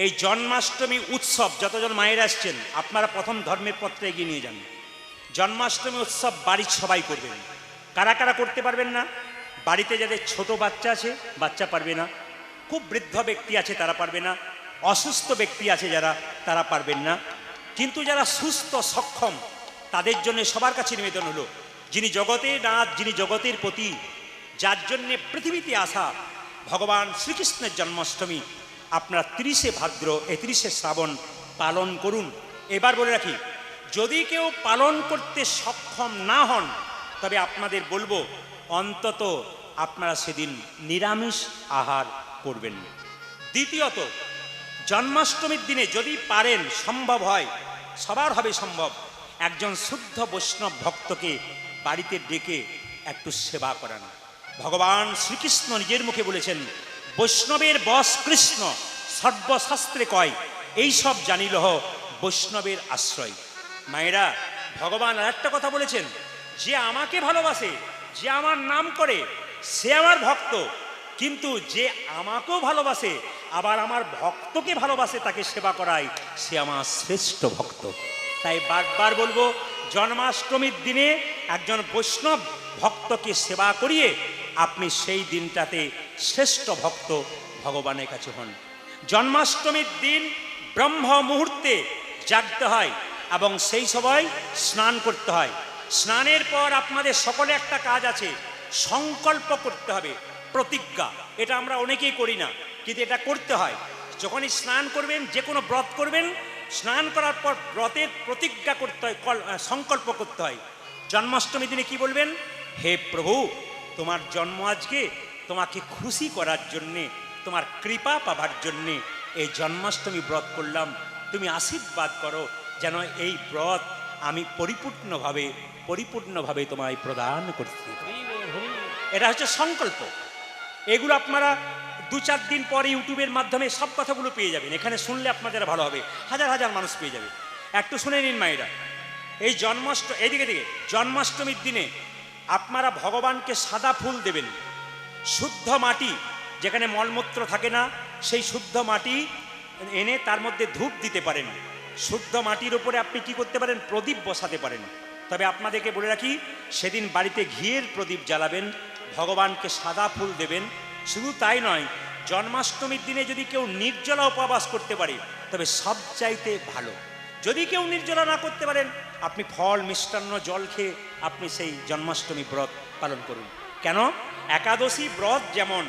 এই জন্মাষ্টমী উৎসব যতজন মায়ের আসছেন আপনারা প্রথম ধর্মের পত্রে এগিয়ে নিয়ে যান। জন্মাষ্টমী উৎসব বাড়ির সবাই করবেন। কারা কারা করতে পারবেন না? বাড়িতে যাদের ছোট বাচ্চা আছে বাচ্চা পারবে না, খুব বৃদ্ধ ব্যক্তি আছে তারা পারবে না, অসুস্থ ব্যক্তি আছে যারা তারা পারবেন না। কিন্তু যারা সুস্থ সক্ষম তাদের জন্য সবার কাছে নিবেদন হলো, যিনি জগতের নাথ, যিনি জগতের পতি, যার জন্যে পৃথিবীতে আসা ভগবান শ্রীকৃষ্ণের জন্মাষ্টমী আপনারা 30শে ভাদ্র 31শে শ্রাবণ পালন করুন। এবার বলে রাখি, যদি কেউ পালন করতে সক্ষম না হন তবে আপনাদের বলবো অন্তত আপনারা সেদিন নিরামিষ আহার করবেন। দ্বিতীয়ত, জন্মাষ্টমীর দিনে যদি পারেন, সম্ভব হয়, সবার হবে সম্ভব, একজন শুদ্ধ বৈষ্ণব ভক্তকে বাড়িতে ডেকে একটু সেবা করান। ভগবান শ্রীকৃষ্ণ নিজের মুখে বলেছেন, বৈষ্ণবের বশ কৃষ্ণ, সর্বশাস্ত্রে কয়, এই সব জানিলহ বৈষ্ণবের আশ্রয়। মায়েরা, ভগবান আর একটা কথা বলেছেন, যে আমাকে ভালোবাসে, যে আমার নাম করে, সে আমার ভক্ত। কিন্তু যে আমাকেও ভালোবাসে আবার আমার ভক্তকে ভালোবাসে, তাকে সেবা করায়, সে আমার শ্রেষ্ঠ ভক্ত। তাই বারবার বলবো, জন্মাষ্টমীর দিনে একজন বৈষ্ণব ভক্তকে সেবা করিয়ে আপনি সেই দিনটাতে শ্রেষ্ঠ ভক্ত ভগবানের কাছে হন। জন্মাষ্টমীর দিন ব্রহ্ম মুহূর্তে জাগতে হয় এবং সেই সময় স্নান করতে হয়। স্নানের পর আপনাদের সকলে একটা কাজ আছে, সংকল্প করতে হবে, প্রতিজ্ঞা। এটা আমরা অনেকেই করি না, কিন্তু এটা করতে হয়। যখনই স্নান করবেন, যে কোনো ব্রত করবেন, স্নান করার পর ব্রতের প্রতিজ্ঞা করতে হয়, সংকল্প করতে হয়। জন্মাষ্টমীর দিনে কি বলবেন? হে প্রভু, তোমার জন্ম আজকে, তোমাকে খুশি করার জন্যে, তোমার কৃপা পাবার জন্যে এই জন্মাষ্টমী ব্রত করলাম। তুমি আশীর্বাদ করো যেন এই ব্রত আমি পরিপূর্ণভাবে তোমায় প্রদান করতে পারি। এটা হচ্ছে সংকল্প। এগুলো আপনারা 2-4 দিন পরে ইউটিউবের মাধ্যমে সব কথাগুলো পেয়ে যাবেন। এখানে শুনলে আপনাদের ভালো হবে, হাজার হাজার মানুষ পেয়ে যাবে। একটু শুনে নিন মায়েরা। এই এইদিকে জন্মাষ্টমীর দিনে আপনারা ভগবানকে সাদা ফুল দেবেন। শুদ্ধ মাটি, যেখানে মলমূত্র থাকে না, সেই শুদ্ধ মাটি এনে তার মধ্যে ধূপ দিতে পারেন। শুদ্ধ মাটির উপরে আপনি কি করতে পারেন? প্রদীপ বসাতে পারেন। তবে আপনাদেরকে বলে রাখি, সেদিন বাড়িতে ঘিয়ের প্রদীপ জ্বালাবেন, ভগবানকে সাদা ফুল দেবেন। শুধু তাই নয়, জন্মাষ্টমীর দিনে যদি কেউ নির্জলা উপবাস করতে পারে তবে সবচাইতে ভালো। যদি কেউ নির্জলা না করতে পারেন, আপনি ফল, মিষ্টান্ন, জল খেয়ে আপনি সেই জন্মাষ্টমী ব্রত পালন করুন। কেন? একাদশী ব্রত যেমন,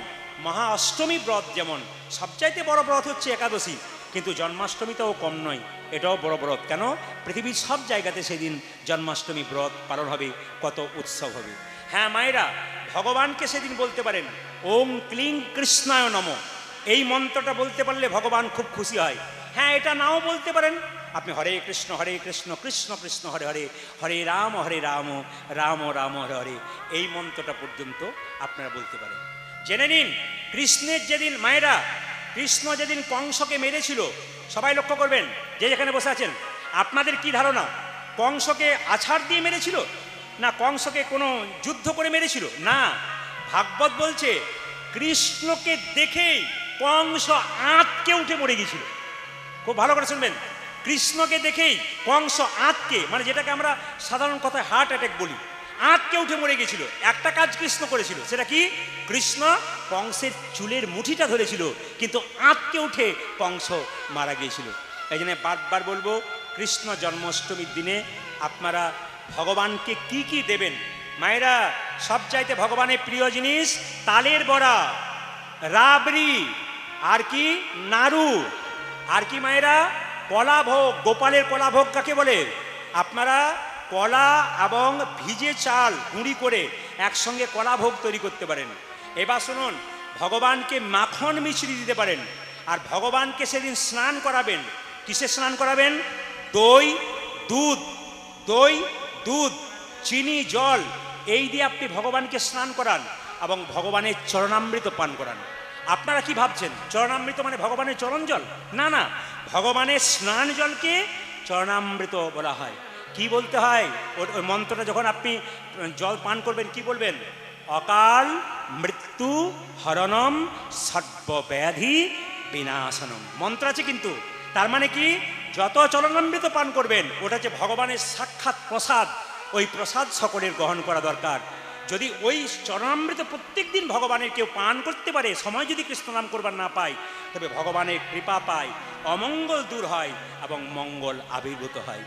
মহা অষ্টমী ব্রত যেমন, সবচাইতে বড় ব্রত হচ্ছে একাদশী, কিন্তু জন্মাষ্টমীটাও কম নয়, এটাও বড় ব্রত। কেন? পৃথিবীর সব জায়গাতে সেদিন জন্মাষ্টমী ব্রত পালন হবে, কত উৎসব হবে। হ্যাঁ মায়েরা, ভগবানকে সেদিন বলতে পারেন ওম ক্লিং কৃষ্ণায় নমঃ, এই মন্ত্রটা বলতে পারলে ভগবান খুব খুশি হয়। হ্যাঁ, এটা নাও বলতে পারেন আপনি, হরে কৃষ্ণ কৃষ্ণ কৃষ্ণ হরে হরে, হরে রাম রাম রাম হরে হরে, এই মন্ত্রটা পর্যন্ত আপনারা বলতে পারেন। জেনে নিন, কৃষ্ণের যেদিন, মায়েরা, কৃষ্ণ যেদিন কংসকে মেরেছিল, সবাই লক্ষ্য করবেন, যে যেখানে বসে আছেন, আপনাদের কি ধারণা? কংসকে আছাড় দিয়ে মেরেছিল না কংসকে কোনো যুদ্ধ করে মেরেছিল? না, ভাগবত বলছে কৃষ্ণকে দেখেই কংস আঁতকে উঠে মরে গিয়েছিল। খুব ভালো করে শুনবেন, কৃষ্ণকে দেখেই কংস আঁতকে, মানে যেটাকে আমরা সাধারণ কথায় হার্ট অ্যাটাক বলি, আঁতকে উঠে মরে গেছিল। একটা কাজ কৃষ্ণ করেছিল, সেটা কি? কৃষ্ণ কংসের চুলের মুঠিটা ধরেছিল, কিন্তু আঁতকে উঠে কংস মারা গিয়েছিল। এই জন্য বারবার বলবো, কৃষ্ণ জন্মাষ্টমীর দিনে আপনারা ভগবানকে কি কি দেবেন? মায়েরা, সবচাইতে ভগবানের প্রিয় জিনিস তালের বড়া, রাবড়ি, আর কি নাড়ু, আর কি মায়েরা? কলাভোগ। গোপালের কলাভোগ কাকে বলে? আপনারা কলা এবং ভিজে চাল গুঁড়ি করে একসঙ্গে কলাভোগ তৈরি করতে পারেন। এবার শুনুন, ভগবানকে মাখন মিছরি দিতে পারেন। আর ভগবানকে সেদিন স্নান করাবেন। কিসে স্নান করাবেন? দই দুধ, চিনি, জল, এই দিয়ে আপনি ভগবানকে স্নান করান এবং ভগবানের চরণামৃত পান করান। আপনারা কি ভাবছেন চরণামৃত মানে ভগবানের চরণ জল? না না, ভগবানের স্নান জলকে চরণামৃত বলা হয়। কি বলতে হয় ওই মন্ত্রটা? যখন আপনি জল পান করবেন কি বলবেন? অকাল মৃত্যু হরণম সর্বব্যাধি বিনাশনম। মন্ত্র আছে কিন্তু, তার মানে কি, যত চরণামৃত পান করবেন ওটা যে ভগবানের সাক্ষাৎ প্রসাদ, ওই প্রসাদ সকলের গ্রহণ করা দরকার। যদি ওই চরণামৃত প্রত্যেক দিন ভগবানের কেউ পান করতে পারে, সময় যদি কৃষ্ণ নাম করবার না পায়, তবে ভগবানের কৃপা পায়, অমঙ্গল দূর হয় এবং মঙ্গল আবির্ভূত হয়।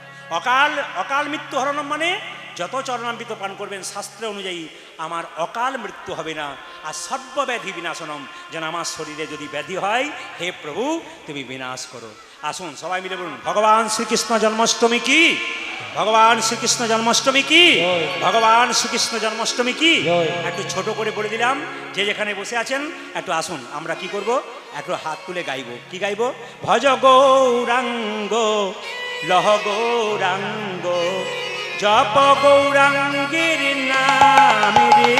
অকাল মৃত্যু হরণম মানে যত চরণামৃত পান করবেন শাস্ত্র অনুযায়ী আমার অকাল মৃত্যু হবে না। আর সর্বব্যাধি বিনাশনম, যেন আমার শরীরে যদি ব্যাধি হয়, হে প্রভু তুমি বিনাশ করো। আসুন সবাই মিলে বলুন, ভগবান শ্রীকৃষ্ণ জন্মাষ্টমী কি, ভগবান শ্রীকৃষ্ণ জন্মাষ্টমী কি, ভগবান শ্রীকৃষ্ণ জন্মাষ্টমী কি। একটু ছোট করে বলে দিলাম, যে যেখানে বসে আছেন একটু আসুন, আমরা কি করব, একটু হাত তুলে গাইব। কি গাইব? ভজ গৌরাঙ্গ লহ গৌরাঙ্গ জপ গৌরাঙ্গের নাম রে।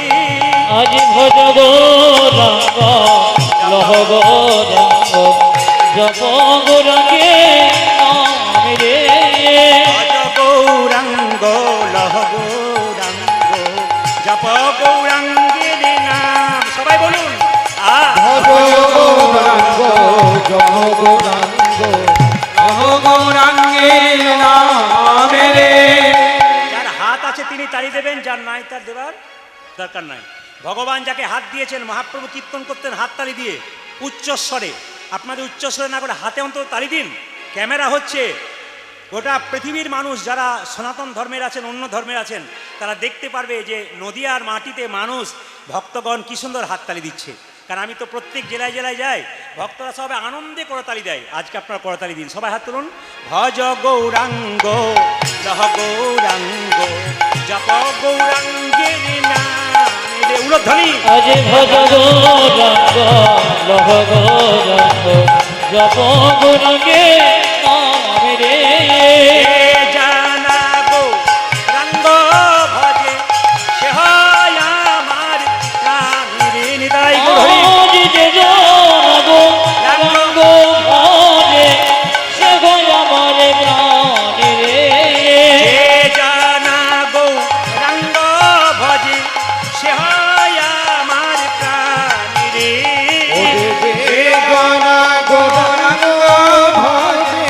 আজ ভজ গৌরাঙ্গ লহ গৌরাঙ্গ জপ গৌরাঙ্গের নাম রে। ভজ গৌরাঙ্গ লহ গৌরাঙ্গ জপ গৌরাঙ্গের নাম। সবাই বলুন, ভজ গৌরাঙ্গ জপ গৌরাঙ্গ লহ গৌরাঙ্গের নাম রে। যার হাত আছে তিনি তালি দেবেন, যার নাই তার দেবার দরকার নাই। ভগবান যাকে হাত দিয়েছেন, মহাপ্রভু কীর্তন করতেন হাততালি দিয়ে উচ্চস্বরে। আপনাদের উচ্চস্বরে না করে হাতে অন্তত তালি দিন। ক্যামেরা হচ্ছে, গোটা পৃথিবীর মানুষ যারা সনাতন ধর্মের আছেন, অন্য ধর্মের আছেন, তারা দেখতে পারবে যে নদিয়ার মাটিতে মানুষ, ভক্তগণ কি সুন্দর হাততালি দিচ্ছে। কারণ আমি তো প্রত্যেক জেলায় জেলায় যাই, ভক্তরা সবাই আনন্দে করতালি দেয়। আজকে আপনারা করতালি দিন, সবাই হাত তুলুন। ভজ গৌরাঙ্গ লহ গৌরাঙ্গ জপ গৌরাঙ্গের নাম রে। উলধ্বনি। আজ ভজ গৌরাঙ্গ লহ গৌরাঙ্গ জপ গৌরাঙ্গের নাম রে। জানা গৌরাঙ্গ ভজে সে হয় আমার প্রাণ রে। নিতাই গৌর হরি। আজ যে জন গৌরাঙ্গ ভজে সে হয় আমার প্রাণ রে। জানা গৌরাঙ্গ ভজে সে হয় আমার প্রাণ রে। যে গনা গৌরাঙ্গ ভজে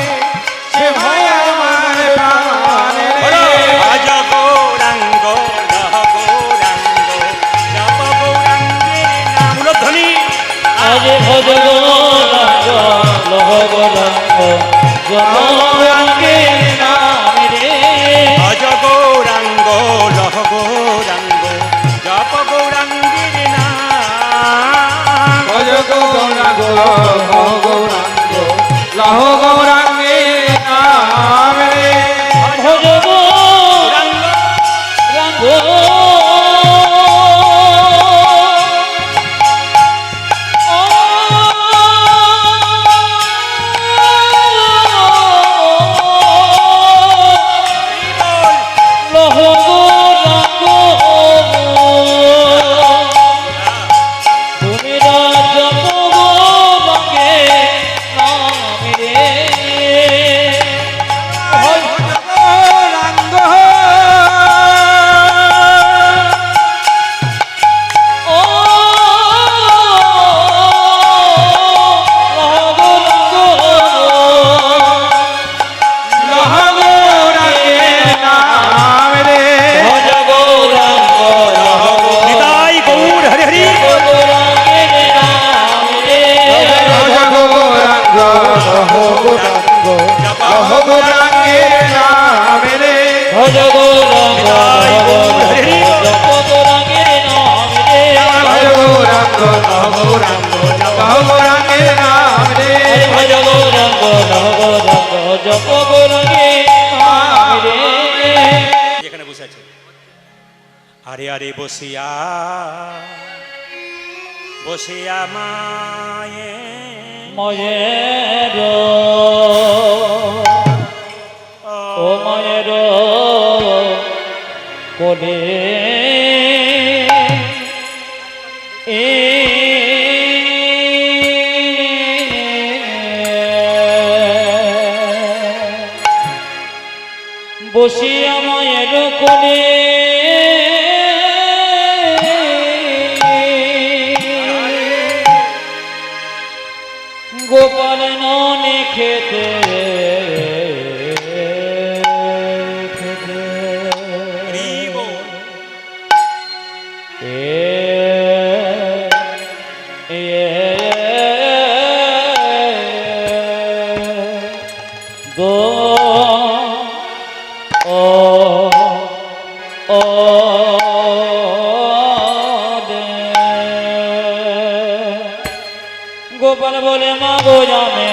সে ভয় আমার প্রাণ রে। ভজ গৌরাঙ্গ লহ গৌরাঙ্গ জপ গৌরাঙ্গের নাম। উলধ্বনি। আজ ভজ গৌরাঙ্গ লহ গৌরাঙ্গ জপ গৌরাঙ্গের নাম রে। ভজ গৌরাঙ্গ লহ গৌরাঙ্গ জপ গৌরাঙ্গের নাম। ভজ গৌরাঙ্গ লহ গৌরাঙ্গ লহ গৌরাঙ্গের নাম রে। ভজ গৌরাঙ্গ গৌরাঙ্গ লহ গৌরাঙ্গ তুমি রাজ গৌরাঙ্গের নাম রে। ভজ গৌরাঙ্গ ও লহ গৌরাঙ্গ লহ গৌরাঙ্গের নাম রে। ভজ গৌরাঙ্গ লহ নিতাই গৌর হরি হরি। গৌরাঙ্গের নাম রে। ভজ গৌরাঙ্গ লহ গৌরাঙ্গ লহ গৌরাঙ্গের নাম রে। ভজ গৌরাঙ্গ জপ গৌরাঙ্গের নাম রে। ভজ গৌরাঙ্গ লহ গৌরাঙ্গ লহ গৌরাঙ্গের নাম রে। ভজ গৌরাঙ্গ লহ গৌরাঙ্গ জপ গৌরাঙ্গের নাম রে। যেখানে বসে আছে, আরে আরে বসিয়া বসিয়া মায়ে মায়ের ও মায়ের কোলে এ বসিয়া মায়ের কোলে গোপ গো ও ও দে গোপাল বলে মা গো জামে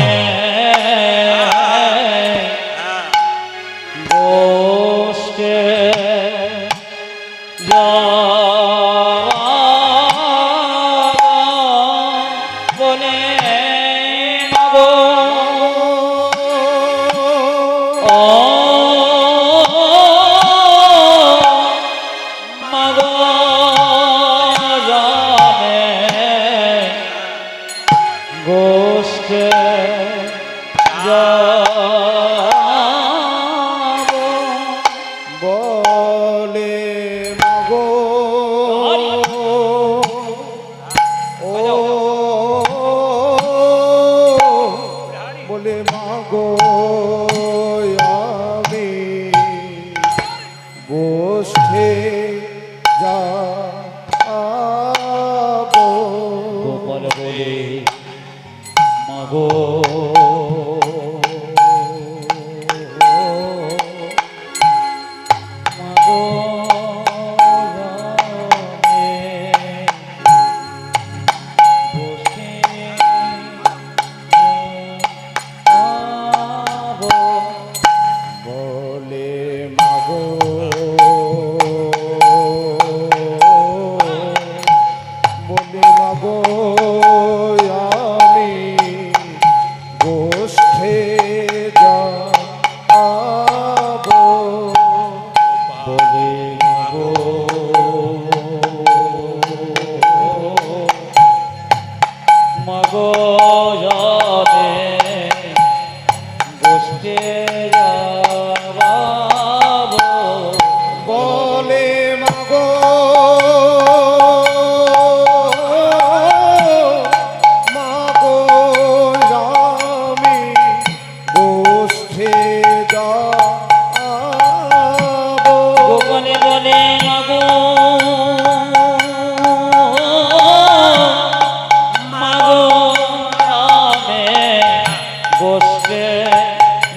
গোষ্ঠে বলে মাগো ও মাগো জামে গোষ্ঠে বলে মাগো ও বলে মাগো আমি গোষ্ঠে যাবো গোপাল বলে মাগো মাগো রামে বসে আবো বলে মাগো বলে মাগো আমি গোষ্ঠে যাবো বলে মাগো মাগো যাবে বসতে যাবো বলে মাগো মাগো আমি গোষ্ঠে যাবো গোপনে বলে মাগো মাগো রামে বসতে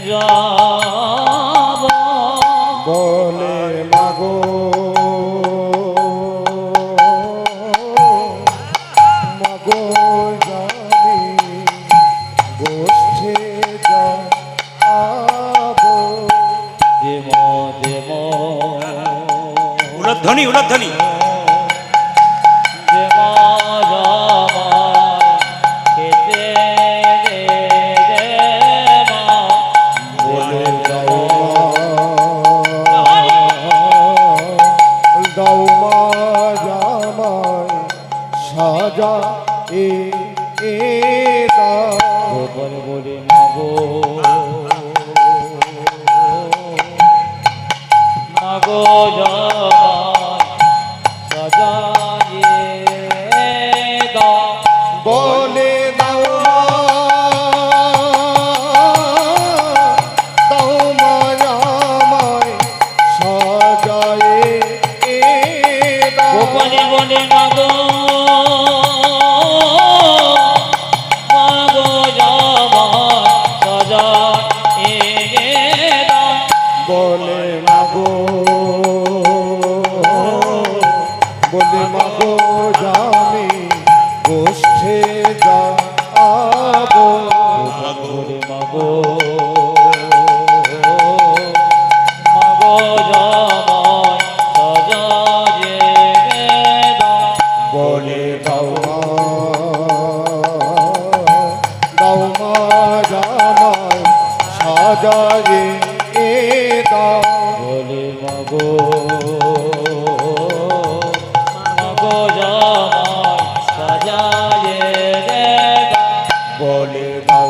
যাবো বলে মাগো মাগো জানি গোষ্ঠে যাবো দেব দেব উলধ্বনি উলধ্বনি দেব খেতে দেবা বলে দাও দাও মা জামাই সাজা এ দাও গোপাল বলে মাগো মাগো সাজায়ে দাও বলে দাও মা জামাই সাজায়ে দাও গোপালে বলে মাগো মাগো সাজায়ে দাও বলে মাগো বলে মাগো জামি গোষ্ঠে যাবো বলে মাগো মাগো জামাই সাজায়ে দাও বলে দাও মা জামাই সাজায়ে দাও বলে মাগো মাগো জামাই সাজায়ে দাও বলে দাও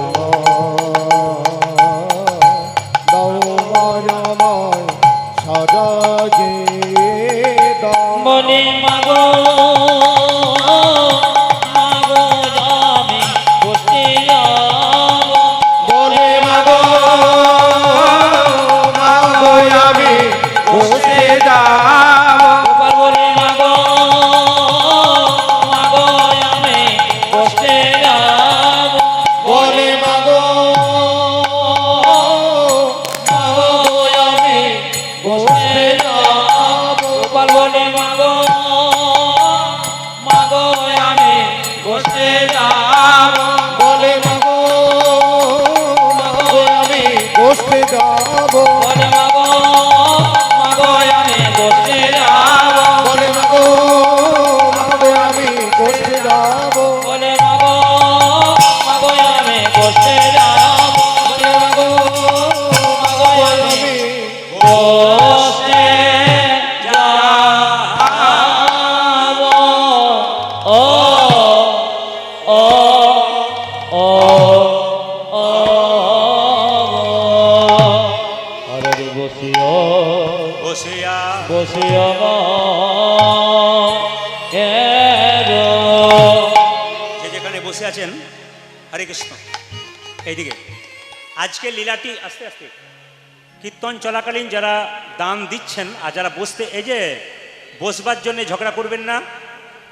মা জামাই সাজায়ে দাও বলে মাগো মাগো জামি বসতে যাবো বলে মাগো যাব বলে মাগো মাগো আমি গোষ্ঠে যাব বলে মাগো মাগো আমি গোষ্ঠে যাব বলে মাগো মাগো আমি গোষ্ঠে যাব বলে মাগো মাগো আমি আমি গোষ্ঠে যাব ও ও ও ও আরে বসিও বসিয়া বসিও যে যেখানে বসে আছেন, হরে কৃষ্ণ। এইদিকে আজকে লীলাটি আস্তে আস্তে কীর্তন চলাকালীন যারা দান দিচ্ছেন আর যারা বসতে, এই যে বসবার জন্য ঝগড়া করবেন না।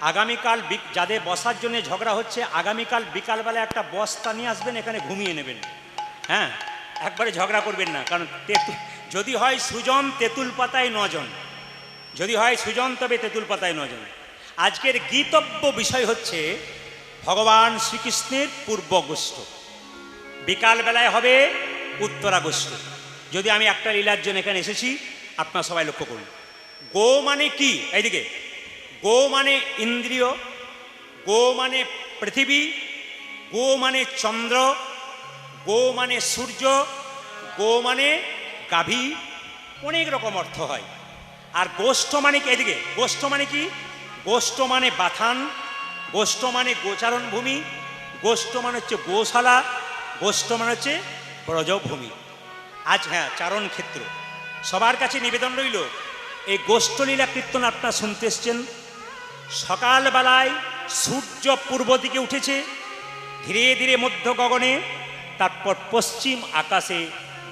আগামীকাল যাদের বসার জন্য ঝগড়া হচ্ছে, আগামীকাল বিকালবেলা একটা বস্তা নিয়ে আসবেন, এখানে ঘুমিয়ে নেবেন। হ্যাঁ, একবারে ঝগড়া করবেন না, কারণ যদি হয় সুজন তেঁতুল পাতায় 9 জন, যদি হয় সুজন তবে তেঁতুল পাতায় 9 জন। আজকের গীতব্য বিষয় হচ্ছে ভগবান শ্রীকৃষ্ণের পূর্বগোষ্ঠ, বিকালবেলায় হবে উত্তরাগোষ্ঠ। যদি আমি একটা লীলার জন্য এখানে এসেছি, আপনারা সবাই লক্ষ্য করুন। গো মানে কি? এইদিকে গো মানে ইন্দ্রিয়, গো মানে পৃথিবী, গো মানে চন্দ্র, গো মানে সূর্য, গো মানে গাভী, অনেক রকম অর্থ হয়। আর গোষ্ঠ মানে কি? এদিকে গোষ্ঠ মানে কি? গোষ্ঠ মানে বাথান, গোষ্ঠ মানে গোচারণ ভূমি, গোষ্ঠ মানে হচ্ছে গোশালা, গোষ্ঠ মানে হচ্ছে ব্রজভূমি। আজ হ্যাঁ, চারণ ক্ষেত্র। সবার কাছে নিবেদন রইল, এই গোষ্ঠলীলা কীর্তন আপনারা শুনতে এসছেন। সকালবেলায় সূর্য পূর্ব দিকে উঠেছে, ধীরে ধীরে মধ্য গগনে, তারপর পশ্চিম আকাশে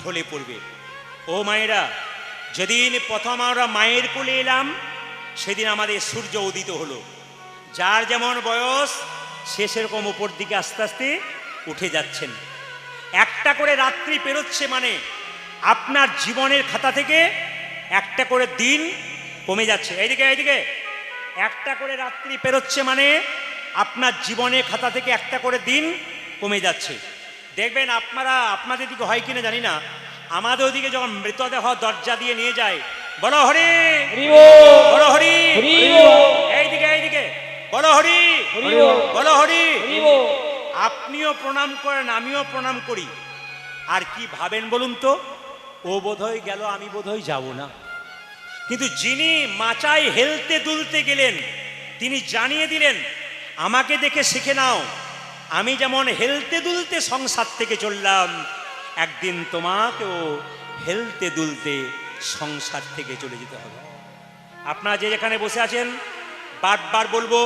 ঢলে পড়বে। ও মায়েরা, যেদিন প্রথম আমরা মায়ের কোলে এলাম, সেদিন আমাদের সূর্য উদিত হলো। যার যেমন বয়স, সে সেরকম উপর দিকে আস্তে আস্তে উঠে যাচ্ছেন। একটা করে রাত্রি পেরোচ্ছে মানে আপনার জীবনের খাতা থেকে একটা করে দিন কমে যাচ্ছে। এইদিকে এইদিকে একটা করে রাত্রি পেরোচ্ছে মানে আপনার জীবনের খাতা থেকে একটা করে দিন কমে যাচ্ছে। দেখবেন আপনাদের দিকে হয় কিনা জানি না, আমাদের ওদিকে যখন মৃতদেহ দরজা দিয়ে নিয়ে যায়, বলো হরি বলো হরি, এইদিকে এইদিকে বলো হরি বলো হরি। আপনিও প্রণাম করেন, আমিও প্রণাম করি। আর কি ভাবেন বলুন তো? ও বোধহয় গেল, আমি বোধহয় যাব না। কিন্তু যিনি মাচায় হেলতে দুলতে গেলেন, তিনি জানিয়ে দিলেন, আমাকে দেখে শিখে নাও, আমি যেমন হেলতে দুলতে সংসার থেকে চললাম, একদিন তোমাকেও হেলতে দুলতে সংসার থেকে চলে যেতে হবে। আপনারা যে যেখানে বসে আছেন, বারবার বলবো,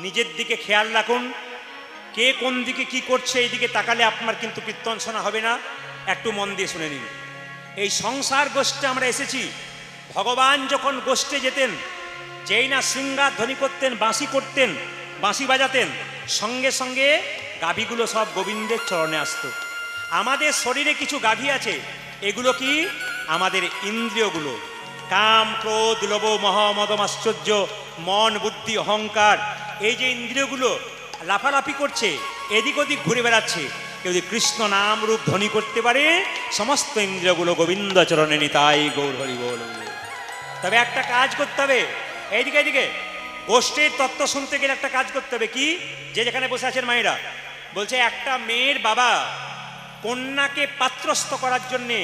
নিজের দিকে খেয়াল রাখুন। কে কোন দিকে কি করছে, এই দিকে তাকালে আপনার কিন্তু কীর্তন শোনা হবে না। একটু মন দিয়ে শুনে নিন। এই সংসার গোষ্ঠে আমরা এসেছি। ভগবান যখন গোষ্ঠে যেতেন, যেই না শৃঙ্গার ধ্বনি করতেন, বাঁশি করতেন, বাঁশি বাজাতেন, সঙ্গে সঙ্গে গাভীগুলো সব গোবিন্দের চরণে আসতো। আমাদের শরীরে কিছু গাভী আছে, এগুলো কি? আমাদের ইন্দ্রিয়গুলো। কাম, ক্রোধ, লোভ, মোহ, মদ, আশ্চর্য, মন, বুদ্ধি, অহংকার, এই যে ইন্দ্রিয়গুলো লাফালাফি করছে, এদিক ওদিক ঘুরে বেড়াচ্ছে। কেউ যদি কৃষ্ণ নাম রূপ ধ্বনি করতে পারে, সমস্ত ইন্দ্রিয়গুলো গোবিন্দ চরণে নিতাই গৌর হরি বল। তবে একটা কাজ করতে হবে, এইদিকে এইদিকে গোষ্ঠীর তত্ত্ব শুনতে গেলে একটা কাজ করতে হবে। কি? যে যেখানে বসে আছেন মায়েরা, বলছে একটা মেয়ের বাবা কন্যাকে পাত্রস্থ করার জন্যে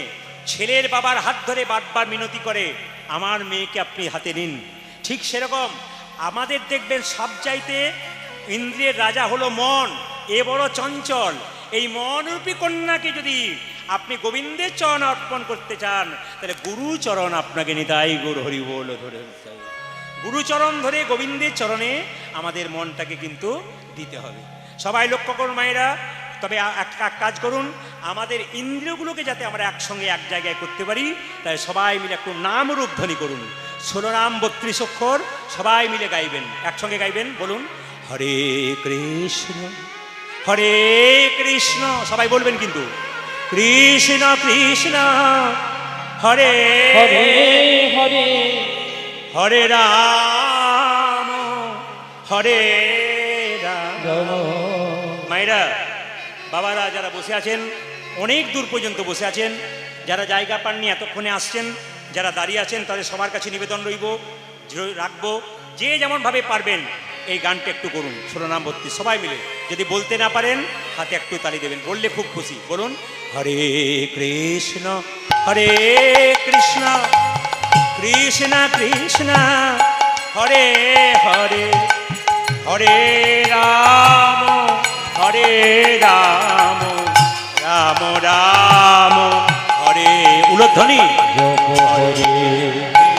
ছেলের বাবার হাত ধরে বারবার মিনতি করে, আমার মেয়েকে আপনি হাতে নিন। ঠিক সেরকম আমাদের দেখবেন সব চাইতে ইন্দ্রিয়ের রাজা হলো মন। এ বড় চঞ্চল। এই মনরূপী কন্যাকে যদি আপনি গোবিন্দের চরণ অর্পণ করতে চান, তাহলে গুরুচরণ আপনাকে নিতাই গৌর হরি বল ধরে, গুরুচরণ ধরে গোবিন্দের চরণে আমাদের মনটাকে কিন্তু দিতে হবে। সবাই লক্ষ্য করুন মায়েরা। তবে একটা কাজ করুন, আমাদের ইন্দ্রিয়গুলোকে যাতে আমরা একসঙ্গে এক জায়গায় করতে পারি, তাই সবাই মিলে একটু নাম রূপ ধ্বনি করুন। 16 নাম 32 অক্ষর সবাই মিলে গাইবেন, একসঙ্গে গাইবেন। বলুন হরে কৃষ্ণ হরে কৃষ্ণ, সবাই বলবেন কিন্তু, কৃষ্ণ কৃষ্ণ হরে হরে হরে হরে রাম হরে রাম। মায়েরা, বাবারা যারা বসে আছেন, অনেক দূর পর্যন্ত বসে আছেন, যারা জায়গা পাননি এতক্ষণে আসছেন, যারা দাঁড়িয়ে আছেন, তাদের সবার কাছে নিবেদন রাখবো, যে যেমনভাবে পারবেন এই গানটা একটু করুন। শিরোনাম 32 সবাই মিলে। যদি বলতে না পারেন হাতে একটু তালি দেবেন, বললে খুব খুশি। বলুন, হরে কৃষ্ণ হরে কৃষ্ণ কৃষ্ণ কৃষ্ণ হরে হরে হরে রাম হরে রাম রাম রাম হরে উলধ্বনি জপ হরে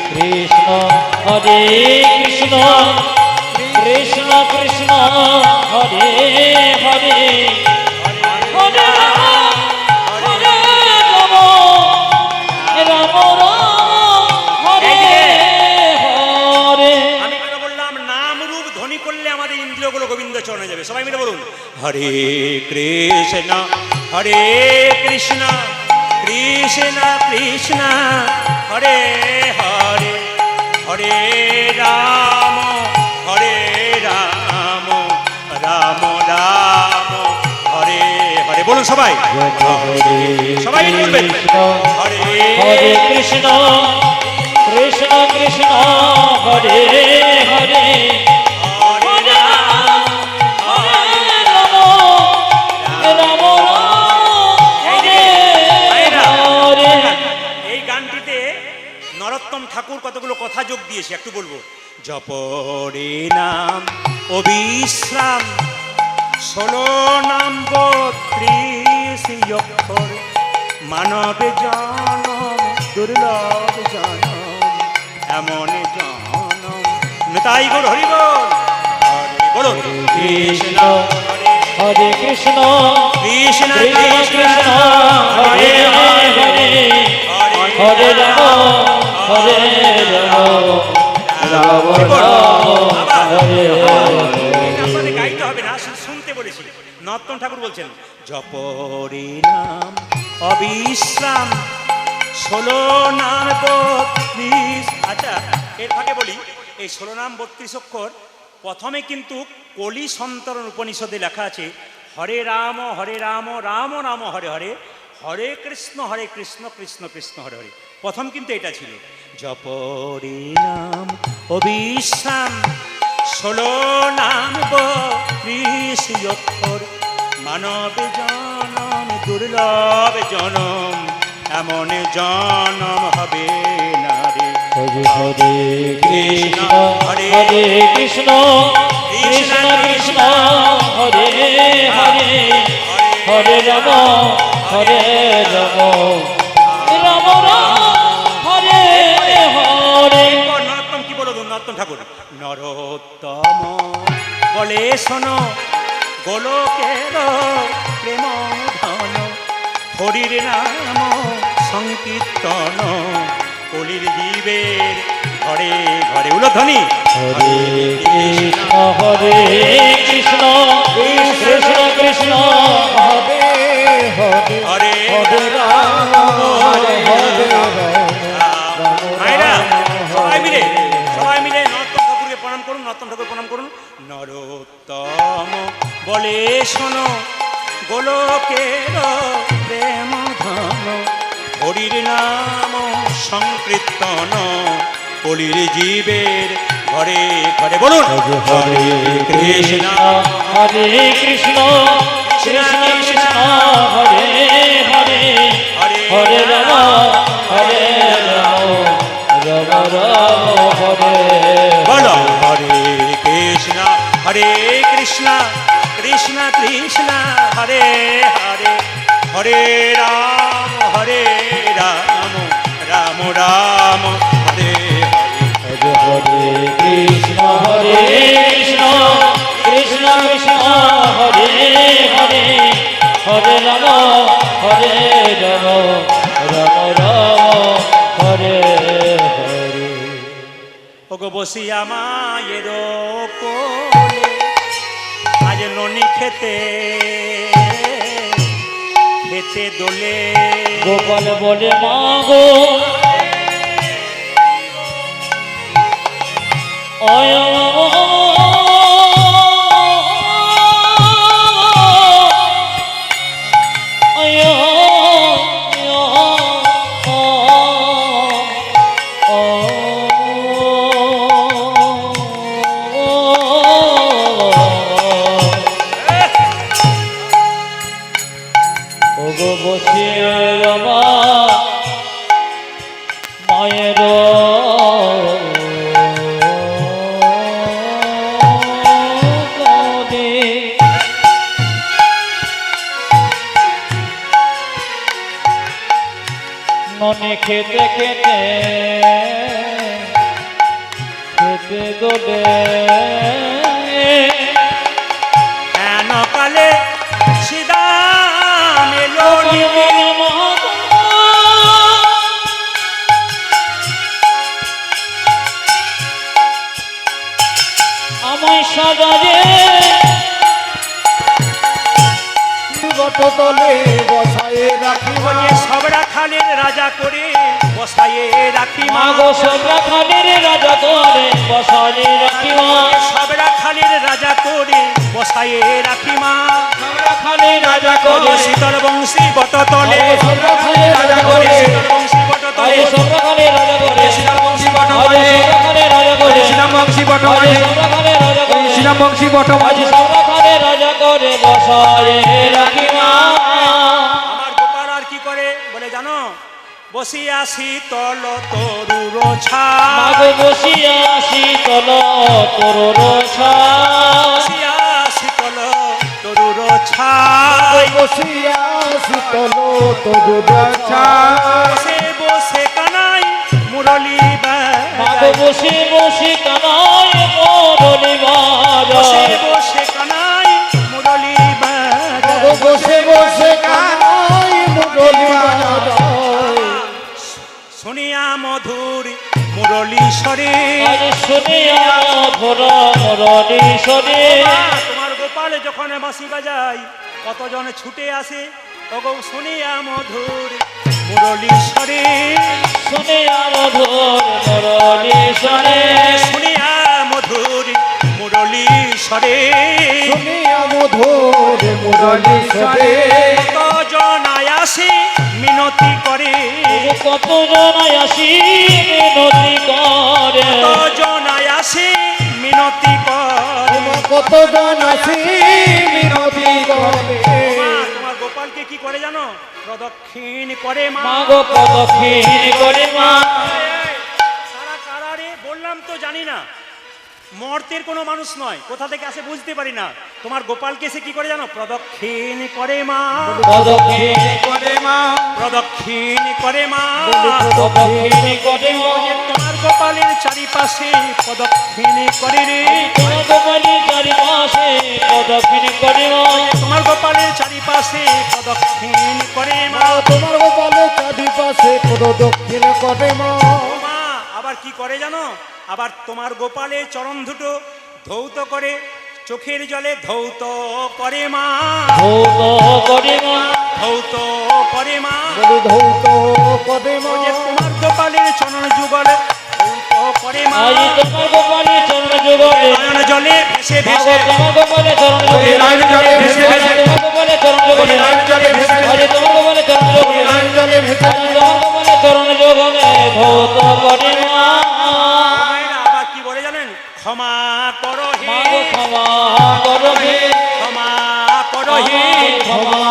কৃষ্ণ হরে কৃষ্ণ কৃষ্ণ কৃষ্ণ হরে হরে হরে রাম হরে রাম রাম রাম হরে হরে। আমি কেন বললাম, নাম রূপ ধ্বনি করলে আমাদের ইন্দ্রিয়গুলো গোবিন্দ চরণে যাবে। সবাই মিলে বলুন, হরে কৃষ্ণ হরে কৃষ্ণ কৃষ্ণ কৃষ্ণ হরে হরে হরে রাম হরে রাম রাম রাম হরে হরে। বলুন সবাই, জপ হরে সবাই বলবেন, কৃষ্ণ হরে হরে কৃষ্ণ কৃষ্ণ কৃষ্ণ হরে হরে হরে রাম হরে রাম রাম রাম হরে হরে। এই গানটিতে নরোত্তম ঠাকুর কতগুলো কথা যোগ দিয়েছে, একটু বলবো। জপরে নাম অবিশ্রাম 16 নাম 32 অক্ষর মানব জনম দুর্লভ জনম এমন জনম নিতাই গৌর হরি বল। বলুন, কৃষ্ণ হরে হরে কৃষ্ণ কৃষ্ণ কৃষ্ণ কৃষ্ণ হরে হরে হরে রাম হরে রাম রাম রাম হরে হরে। আপনাদের গাইতে হবে না, শুধু শুনতে বলেছি। নরোত্তম ঠাকুর বলছেন, জপরে নাম অবিশ্রাম 16 নাম 32। আচ্ছা, এর ফাঁকে বলি, এই 16 নাম 32 অক্ষর প্রথমে কিন্তু কলি সন্তরণ উপনিষদে লেখা আছে, হরে রাম রাম রাম হরে হরে হরে কৃষ্ণ কৃষ্ণ কৃষ্ণ হরে হরে। প্রথম কিন্তু এটা ছিল, জপরে নাম অবিশ্রাম 16 নাম 32 অক্ষর মানব জনম দুর্লভ জনম এমন জনম হবে না রে। হরে হরে কৃষ্ণ হরে কৃষ্ণ কৃষ্ণ কৃষ্ণ হরে হরে হরে রাম হরে রাম রাম রাম হরে হরে। নরোত্তম কি বলো, নরোত্তম ঠাকুর, নরোত্তম বলে শোনো গোলকের প্রেম ধন হরির নাম সংকীর্তন কলির জীবের ঘরে ঘরে। উলধ্বনি, হরে কৃষ্ণ হরে কৃষ্ণ কৃষ্ণ কৃষ্ণ হরে হরে হরে হরে রাম হরে রাম মায়েরা সবাই মিলে নরোত্তম ঠাকুরকে প্রণাম করুন। নরোত্তম ঠাকুর প্রণাম করুন। নরোত্তম বলে শোনো গোলকের প্রেম ধন হরির নাম সংকীর্তন কলির জীবের ঘরে ঘরে। বলুন, হরে কৃষ্ণ হরে কৃষ্ণ কৃষ্ণ কৃষ্ণ হরে হরে হরে রাম হরে রাম রাম রাম হরে বলো, হরে কৃষ্ণ কৃষ্ণ কৃষ্ণ কৃষ্ণ হরে হরে হরে রাম রাম রাম হরে হরে। হরে হরে কৃষ্ণ হরে কৃষ্ণ কৃষ্ণ কৃষ্ণ হরে হরে হরে রাম হরে রাম রাম রাম হরে হরে। ওগো বসিয়া মায়ের কোলে আজ ননি খেতে খেতে দোলে গোপাল বলে মাগো অয় অয় আমার মায়ের কাঁদে। মনে খেতে খেতে খেতে গোডে হেন কালে সিদাম এলো নিবে। আমায় সাজারে বটতলে বসায়ে রাখি মা ওরে সবরা খালের রাজা করে বসায়ে রাখি মা। মাগো সবরা খানের রাজা করে বসালে রাখি মা। সবরা খালের রাজা করে বসায়ে রাখি মা। সবরা খানের রাজা ওরে করে শীতল বংশী বটতলে সবরা খানের রাজা ওরে করে শীতল বংশী বটতলে আরে সবরা খানের রাজা করে শ্রীরাম বংশী আরে বটমালে সবরা খানের রাজা করে শ্রীরাম বংশী আরে বটমালে সবরা খানের রাজা করে শ্রীরাম বংশী আজ বটমালে সবরা খানের রাজা করে বসালে রাখি মা। আমার গোপাল আর কি করে বলে জানো? বসিয়া শীতল তরুর ছা মাগো বসিয়া শীতল তরুর ছায় বসিয়া শীতল তরুর ছাই বসিয়া শীতল তরুর বসে বসে কানাই মুরলি মাগো বসে বসে কানায় মোরলি বসে বাজায়। বসে কানাই মুরলি বসে বসে কানাই মুরলি বাজায় শুনিয়া মধুর মুরলি স্বরে আজ শুনিয়া মধুর মুরলি স্বরে তোমার গোপাল যখন বাঁশি বাজায় কতজন ছুটে আসে ওগো শুনিয়া মধুর মুরলি স্বরে শুনিয়া মধুর মুরলি স্বরে শুনিয়া মধুর মুরলি স্বরে শুনিয়া মধুর মুরলি স্বরে কতজন আসে মিনতি করে কত জনায় আসি মিনতি করে কতজন আসে মিনতি করে কতজন আসি মিনতি করে তোমার গোপালকে কি করে জানো? প্রদক্ষিণ করে মা। মাগো প্রদক্ষিণ করে মা। সারা কারারে বললাম তো জানি না, মর্তের কোনো মানুষ নয়, কোথা থেকে আসে বুঝতে পারি না। তোমার গোপালকে সে কি করে জানো? প্রদক্ষিণ করে মা। প্রদক্ষিণ করে মা প্রদক্ষিণ করে মা। প্রদক্ষিণ করে মা। তোমার গোপালের চারিপাশে প্রদক্ষিণ করে রে। তোমার গোপালের চারিপাশে প্রদক্ষিণ করে মা। তোমার গোপালের চারিপাশে প্রদক্ষিণ করে মা। তোমার গোপালের চারিপাশে প্রদক্ষিণ করে মা ও মা আবার কি করে জানো? আবার তোমার গোপালের চরণ দুটো ধৌত করে, চোখের জলে ধৌত করে মা। ধৌত করে মা। ধৌত করে মা। বলি ধৌত করে মা ও যে তোমার গোপালের চরণ যুগলে ধৌত করে মা। আজ তোমার গোপালের চরণ যুগলে নয়ন জলে ভেসে মাগো ভেসে তোমার গোপালের চরণ যুগলে নয়ন জলে ভেসে ভেসে তোমার গোপালের চরণ যুগলে নয়ন জলে ভেসে ভেসে আজ তোমার গোপালের চরণ যুগলে নয়ন জলে ভেসে আজ তোমার গোপালের চরণ যুগলে ধৌত করে মা। মায়েরা আবার কি বলে জানেন? ক্ষমা করো হে, মাগো ক্ষমা করো হে ক্ষমা করো হে। ক্ষমা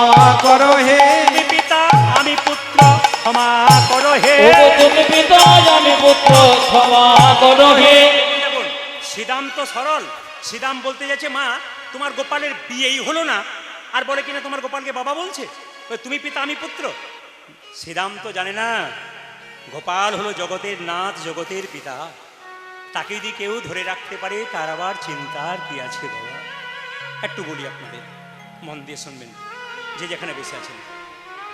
করো হে তুমি পিতা আমি পুত্র ক্ষমা করো হে। ওগো তুমি পিতা আমি পুত্র ক্ষমা করো হে। দেখুন শ্রীরাম তো সরল। শ্রীরাম বলতে যাচ্ছে মা তোমার গোপালের বিয়েই হলো না আর বলে কিনা তোমার গোপালকে বাবা বলছে, তুমি পিতা আমি পুত্র। শ্রীরাম তো জানে না গোপাল হলো জগতের নাথ, জগতের পিতা। তাকে যদি কেউ ধরে রাখতে পারে তার আবার চিন্তার কি আছে বাবা? একটু বলি আপনাদের, মন দিয়ে শুনবেন যে যেখানে বসে আছেন।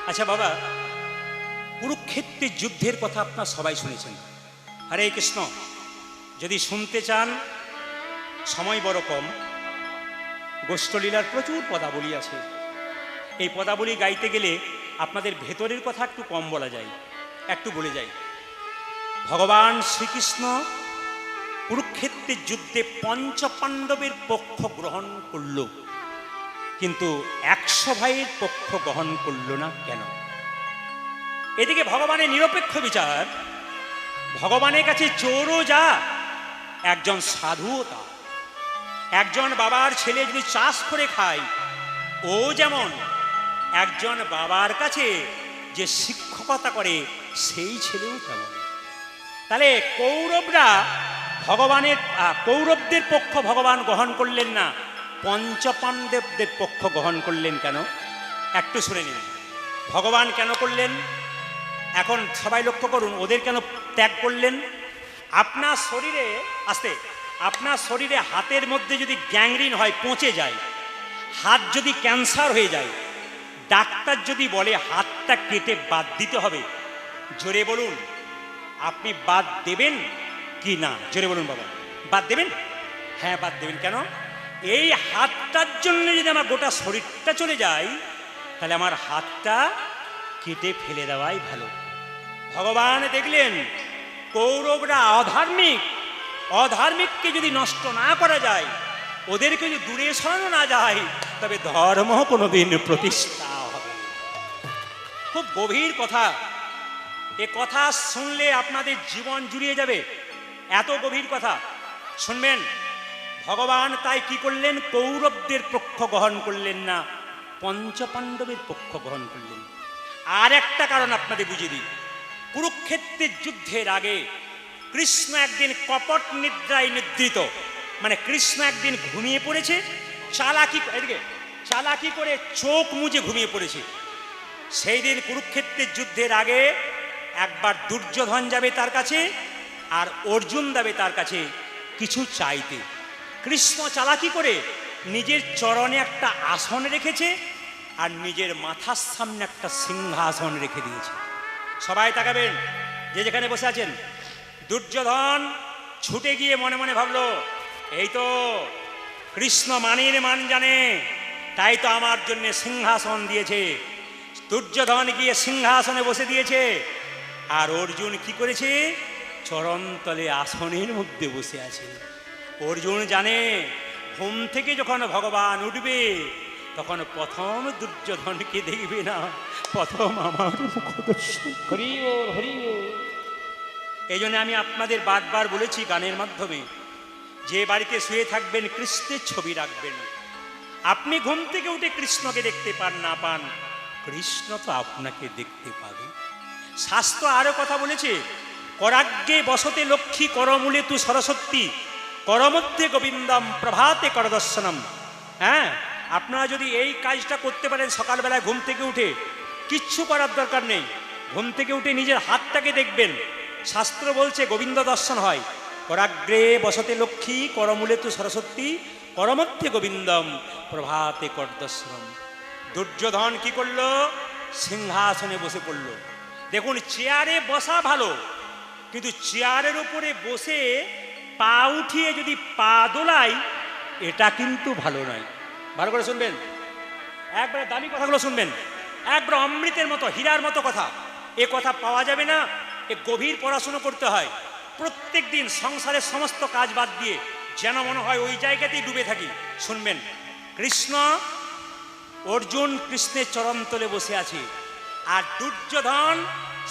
আচ্ছা বাবা, কুরুক্ষেত্রের যুদ্ধের কথা আপনার সবাই শুনেছেন। হরে কৃষ্ণ। যদি শুনতে চান, সময় বড় কম, গোষ্ঠলীলার প্রচুর পদাবলী আছে। এই পদাবলী গাইতে গেলে আপনাদের ভেতরের কথা একটু কম বলা যায়, একটু বলে যাই। ভগবান শ্রীকৃষ্ণ কুরুক্ষেত্রের যুদ্ধে পঞ্চপাণ্ডবের পক্ষ গ্রহণ করল, কিন্তু 100 ভাইয়ের পক্ষ গ্রহণ করল না কেন? এদিকে ভগবানের নিরপেক্ষ বিচার। ভগবানের কাছে চোরও যা, একজন সাধুও তা। একজন বাবার ছেলে যদি চাষ করে খায়, ও যেমন একজন বাবার কাছে যে শিক্ষকতা করে সেই ছেলেও তেমন। তাহলে কৌরবরা কৌরবদের পক্ষ ভগবান গ্রহণ করলেন না, পঞ্চপাণ্ডবদের পক্ষ গ্রহণ করলেন কেন? একটু শুনে নিন ভগবান কেন করলেন। এখন সবাই লক্ষ্য করুন ওদের কেন ত্যাগ করলেন। আপনার শরীরে হাতের মধ্যে যদি গ্যাংরিন হয়, পচে যায়, হাত যদি ক্যান্সার হয়ে যায়, ডাক্তার যদি বলে হাতটা কেটে বাদ দিতে হবে, জোরে বলুন আপনি বাদ দেবেন কি না? জোরে বলুন বাবা, বাদ দেবেন? হ্যাঁ বাদ দেবেন। কেন? এই হাতটার জন্য যদি আমার গোটা শরীরটা চলে যায়, তাহলে আমার হাতটা কেটে ফেলে দেওয়াই ভালো। ভগবান দেখলেন কৌরবরা অধার্মিককে যদি নষ্ট না করা যায়, ওদেরকে যদি দূরে সরানো না যায়, তবে ধর্ম কোনোদিন প্রতিষ্ঠা হবে। খুব গভীর কথা, এ কথা শুনলে আপনাদের জীবন জুড়িয়ে যাবে, এত গভীর কথা শুনবেন। ভগবান তাই কি করলেন? কৌরবদের পক্ষ গ্রহণ করলেন না, পঞ্চপাণ্ডবের পক্ষ গ্রহণ করলেন। আর একটা কারণ আপনাদের বুঝিয়ে দিই। কুরুক্ষেত্রের যুদ্ধের আগে কৃষ্ণ একদিন কপট নিদ্রায় নিদ্রিত, মানে কৃষ্ণ একদিন ঘুমিয়ে পড়েছে, চালাকি করে চোখ মুজে ঘুমিয়ে পড়েছে। সেই দিন কুরুক্ষেত্রের যুদ্ধের আগে একবার দুর্যোধন যাবে তার কাছে, আর অর্জুন যাবে তার কাছে কিছু চাইতে। কৃষ্ণ চালাকি করে নিজের চরণে একটা আসন রেখেছে, আর নিজের মাথার সামনে একটা সিংহাসন রেখে দিয়েছে। সবাই তাকাবেন, যে যেখানে বসে আছেন। দুর্যোধন ছুটে গিয়ে মনে মনে ভাবলো, এই তো কৃষ্ণ মানের মান জানে, তাই তো আমার জন্য সিংহাসন দিয়েছে। দুর্যোধন গিয়ে সিংহাসনে বসে দিয়েছে, আর অর্জুন কি করেছে? চরণতলে আসনের মধ্যে বসে আছে। অর্জুন জানে ঘুম থেকে যখন ভগবান উঠবে, তখন প্রথম দুর্যোধনকে দেখবে না, প্রথম আমার মুখ দর্শন। হরি বল, হরি বল। এই জন্য আমি আপনাদের বারবার বলেছি গানের মাধ্যমে, যে বাড়িতে শুয়ে থাকবেন কৃষ্ণের ছবি রাখবেন। আপনি ঘুম থেকে উঠে কৃষ্ণকে দেখতে পান না পান, কৃষ্ণ তো আপনাকে দেখতে পাবে। শাস্ত্র আরো কথা বলেছে, করাগ্যে বসতে লক্ষ্মী করমূলে তু সরস্বতী করমধ্যে গোবিন্দম প্রভাতে করদর্শনম। হ্যাঁ, আপনারা যদি এই কাজটা করতে পারেন, সকালবেলায় ঘুম থেকে উঠে কিচ্ছু করার দরকার নেই, ঘুম থেকে উঠে নিজের হাতটাকে দেখবেন। শাস্ত্র বলছে গোবিন্দ দর্শন হয়। করাগ্রে বসতে লক্ষ্মী করমূলে তু সরস্বতী করমধ্যে গোবিন্দম প্রভাতে করদর্শনম। দুর্যোধন কি করলো? সিংহাসনে বসে পড়ল। দেখুন, চেয়ারে বসা ভালো, কিন্তু চেয়ারের উপরে বসে পা উঠিয়ে যদি পা দোলাই, এটা কিন্তু ভালো নয়। ভালো করে শুনবেন, একবারে দামি কথাগুলো শুনবেন, একবার অমৃতের মতো, হীরার মতো কথা। এ কথা পাওয়া যাবে না, এ গভীর পড়াশুনো করতে হয়। প্রত্যেক দিন সংসারের সমস্ত কাজ বাদ দিয়ে যেন মনে হয় ওই জায়গাতেই ডুবে থাকি। শুনবেন, অর্জুন কৃষ্ণের চরণতলে বসে আছে, আর দুর্যোধন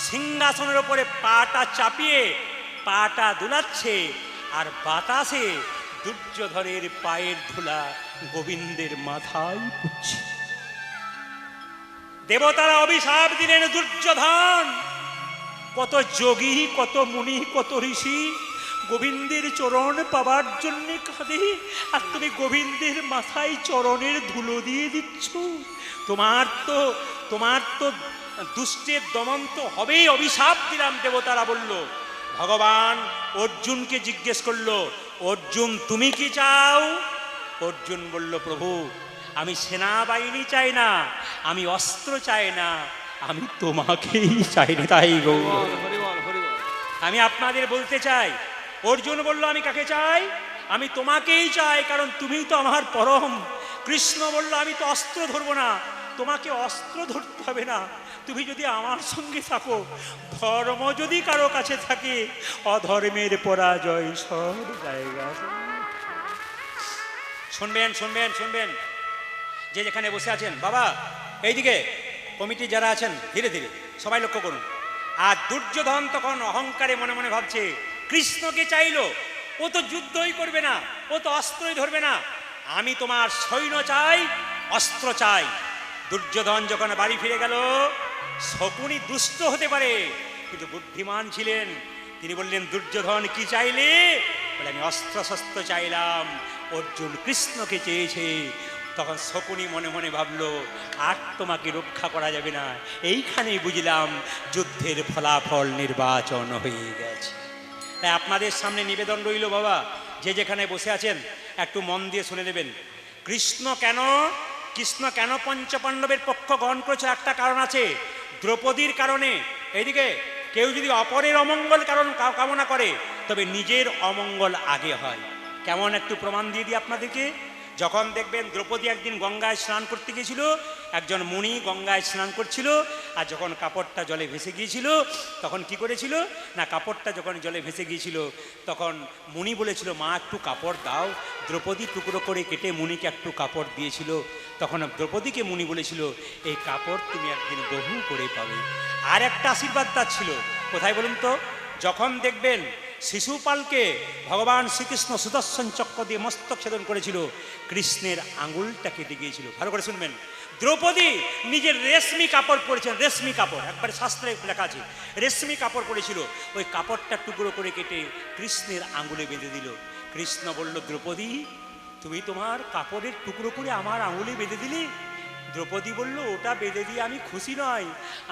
সিংহাসনের ওপরে পাটা চাপিয়ে পাটা দুলাচ্ছে, আর বাতাসে দুর্যোধনের পায়ের ধুলা গোবিন্দের মাথায় পড়ছে। দেবতারা অভিশাপ দিলেন, দুর্যোধন, কত যোগী, কত মুনি, কত ঋষি গোবিন্দের চরণ পাবার জন্য কাঁদে, আর তুমি গোবিন্দের মাথায় চরণের ধুলো দিয়ে দিচ্ছ। তোমার তো দুষ্টের দমন তো হবেই, অভিশাপ দিলাম। দেবতারা বলল। ভগবান অর্জুনকে জিজ্ঞেস করলো, অর্জুন তুমি কি চাও? অর্জুন বলল, প্রভু আমি সেনাবাহিনী চাই না, আমি অস্ত্র চাই না, আমি তোমাকেই চাই না। তাই গৌর আমি আপনাদের বলতে চাই, অর্জুন বলল আমি কাকে চাই? আমি তোমাকেই চাই, কারণ তুমি তো আমার পরম। কৃষ্ণ বলল, আমি তো অস্ত্র ধরবো না, তোমাকে অস্ত্র ধরতে হবে না, তুমি যদি আমার সঙ্গে থাকো, ধর্ম যদি কারো কাছে থাকে, অধর্মের পরাজয় সব জায়গা। শুনবেন শুনবেন শুনবেন, যে যেখানে বসে আছেন, বাবা এইদিকে কমিটি যারা আছেন, ধীরে ধীরে সবাই লক্ষ্য করুন। আর দুর্যোধন তখন অহংকারে মনে মনে ভাবছে, কৃষ্ণকে চাইলো, ও তো যুদ্ধই করবে না, ও তো অস্ত্রই ধরবে না, আমি তোমার সৈন্য চাই, অস্ত্র চাই। দুর্যোধন যখন বাড়ি ফিরে গেল, শকুনি দুষ্ট হতে পারে কিন্তু বুদ্ধিমান ছিলেন। তিনি বললেন, দুর্যোধন কি চাইলে? বলে, আমি অস্ত্র শস্ত্র চাইলাম। অর্জুন কৃষ্ণকে চেয়েছে। তখন শকুনি মনে মনে ভাবলো, আর তোমাকে রক্ষা করা যাবে না। এইখানেই বুঝলাম যুদ্ধের ফলাফল নির্বাচন হয়ে গেছে। তাই আপনাদের সামনে নিবেদন রইল বাবা, যে যেখানে বসে আছেন একটু মন দিয়ে শুনে নেবেন। কৃষ্ণ কেন পঞ্চপাণ্ডবের পক্ষ গ্রহণ করেছে? একটা কারণ আছে, দ্রৌপদীর কারণে। এইদিকে কেউ যদি অপরের অমঙ্গল কামনা করে তবে নিজের অমঙ্গল আগে হয়। কেমন একটু প্রমাণ দিয়ে দিই আপনাদেরকে। যখন দেখবেন দ্রৌপদী একদিন গঙ্গায় স্নান করতে গিয়েছিল, একজন মুনি গঙ্গায় স্নান করছিল, আর যখন কাপড়টা জলে ভেসে গিয়েছিল তখন কি করেছিল না, কাপড়টা যখন জলে ভেসে গিয়েছিল তখন মুনি বলেছিল, মা একটু কাপড় দাও। দ্রৌপদী টুকরো করে কেটে মুনিকে একটু কাপড় দিয়েছিল। তখন দ্রৌপদীকে মুনি বলেছিল, এই কাপড় তুমি একদিন বহু করে পাবে। আর একটা আশীর্বাদ তার ছিল, কোথায় বলুন তো? যখন দেখবেন শিশুপালকে ভগবান শ্রীকৃষ্ণ সুদর্শন চক্র দিয়ে মস্তক ছেদন করেছিল, কৃষ্ণের আঙুলটা কেটে গিয়েছিল। ভালো করে শুনবেন, দ্রৌপদী নিজের রেশমি কাপড় পরেছেন, রেশমি কাপড়, একবার শাস্ত্রে লেখা আছে রেশমি কাপড় পরেছিল। ওই কাপড়টা টুকরো করে কেটে কৃষ্ণের আঙুলে বেঁধে দিল। কৃষ্ণ বলল, দ্রৌপদী তুমি তোমার কাপড়ের টুকরো করে আমার আঙুলে বেঁধে দিলি? দ্রৌপদী বলল, ওটা বেঁধে দিয়ে আমি খুশি নয়,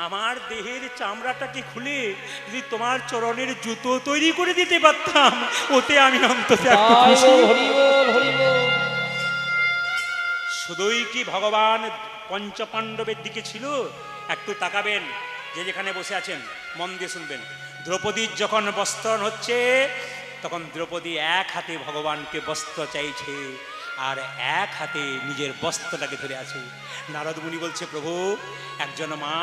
আমার দেহের চামড়াটাকে খুলে যদি তোমার চরণের জুতো তৈরি করে দিতে পারতাম, ওতে আমি অন্তত একটু তাই খুশি। বল, হরি বল, হরি বল। শুধুই কি ভগবান পঞ্চপাণ্ডবের দিকে ছিল? একটু তাকাবেন, যে যেখানে বসে আছেন মন দিয়ে শুনবেন। দ্রৌপদীর যখন বস্ত্রণ হচ্ছে তখন দ্রৌপদী এক হাতে ভগবানকে বস্ত্র চাইছে আর এক হাতে নিজের বস্ত্রটাকে ধরে আছে। নারদ মুনি বলছে, প্রভু একজন মা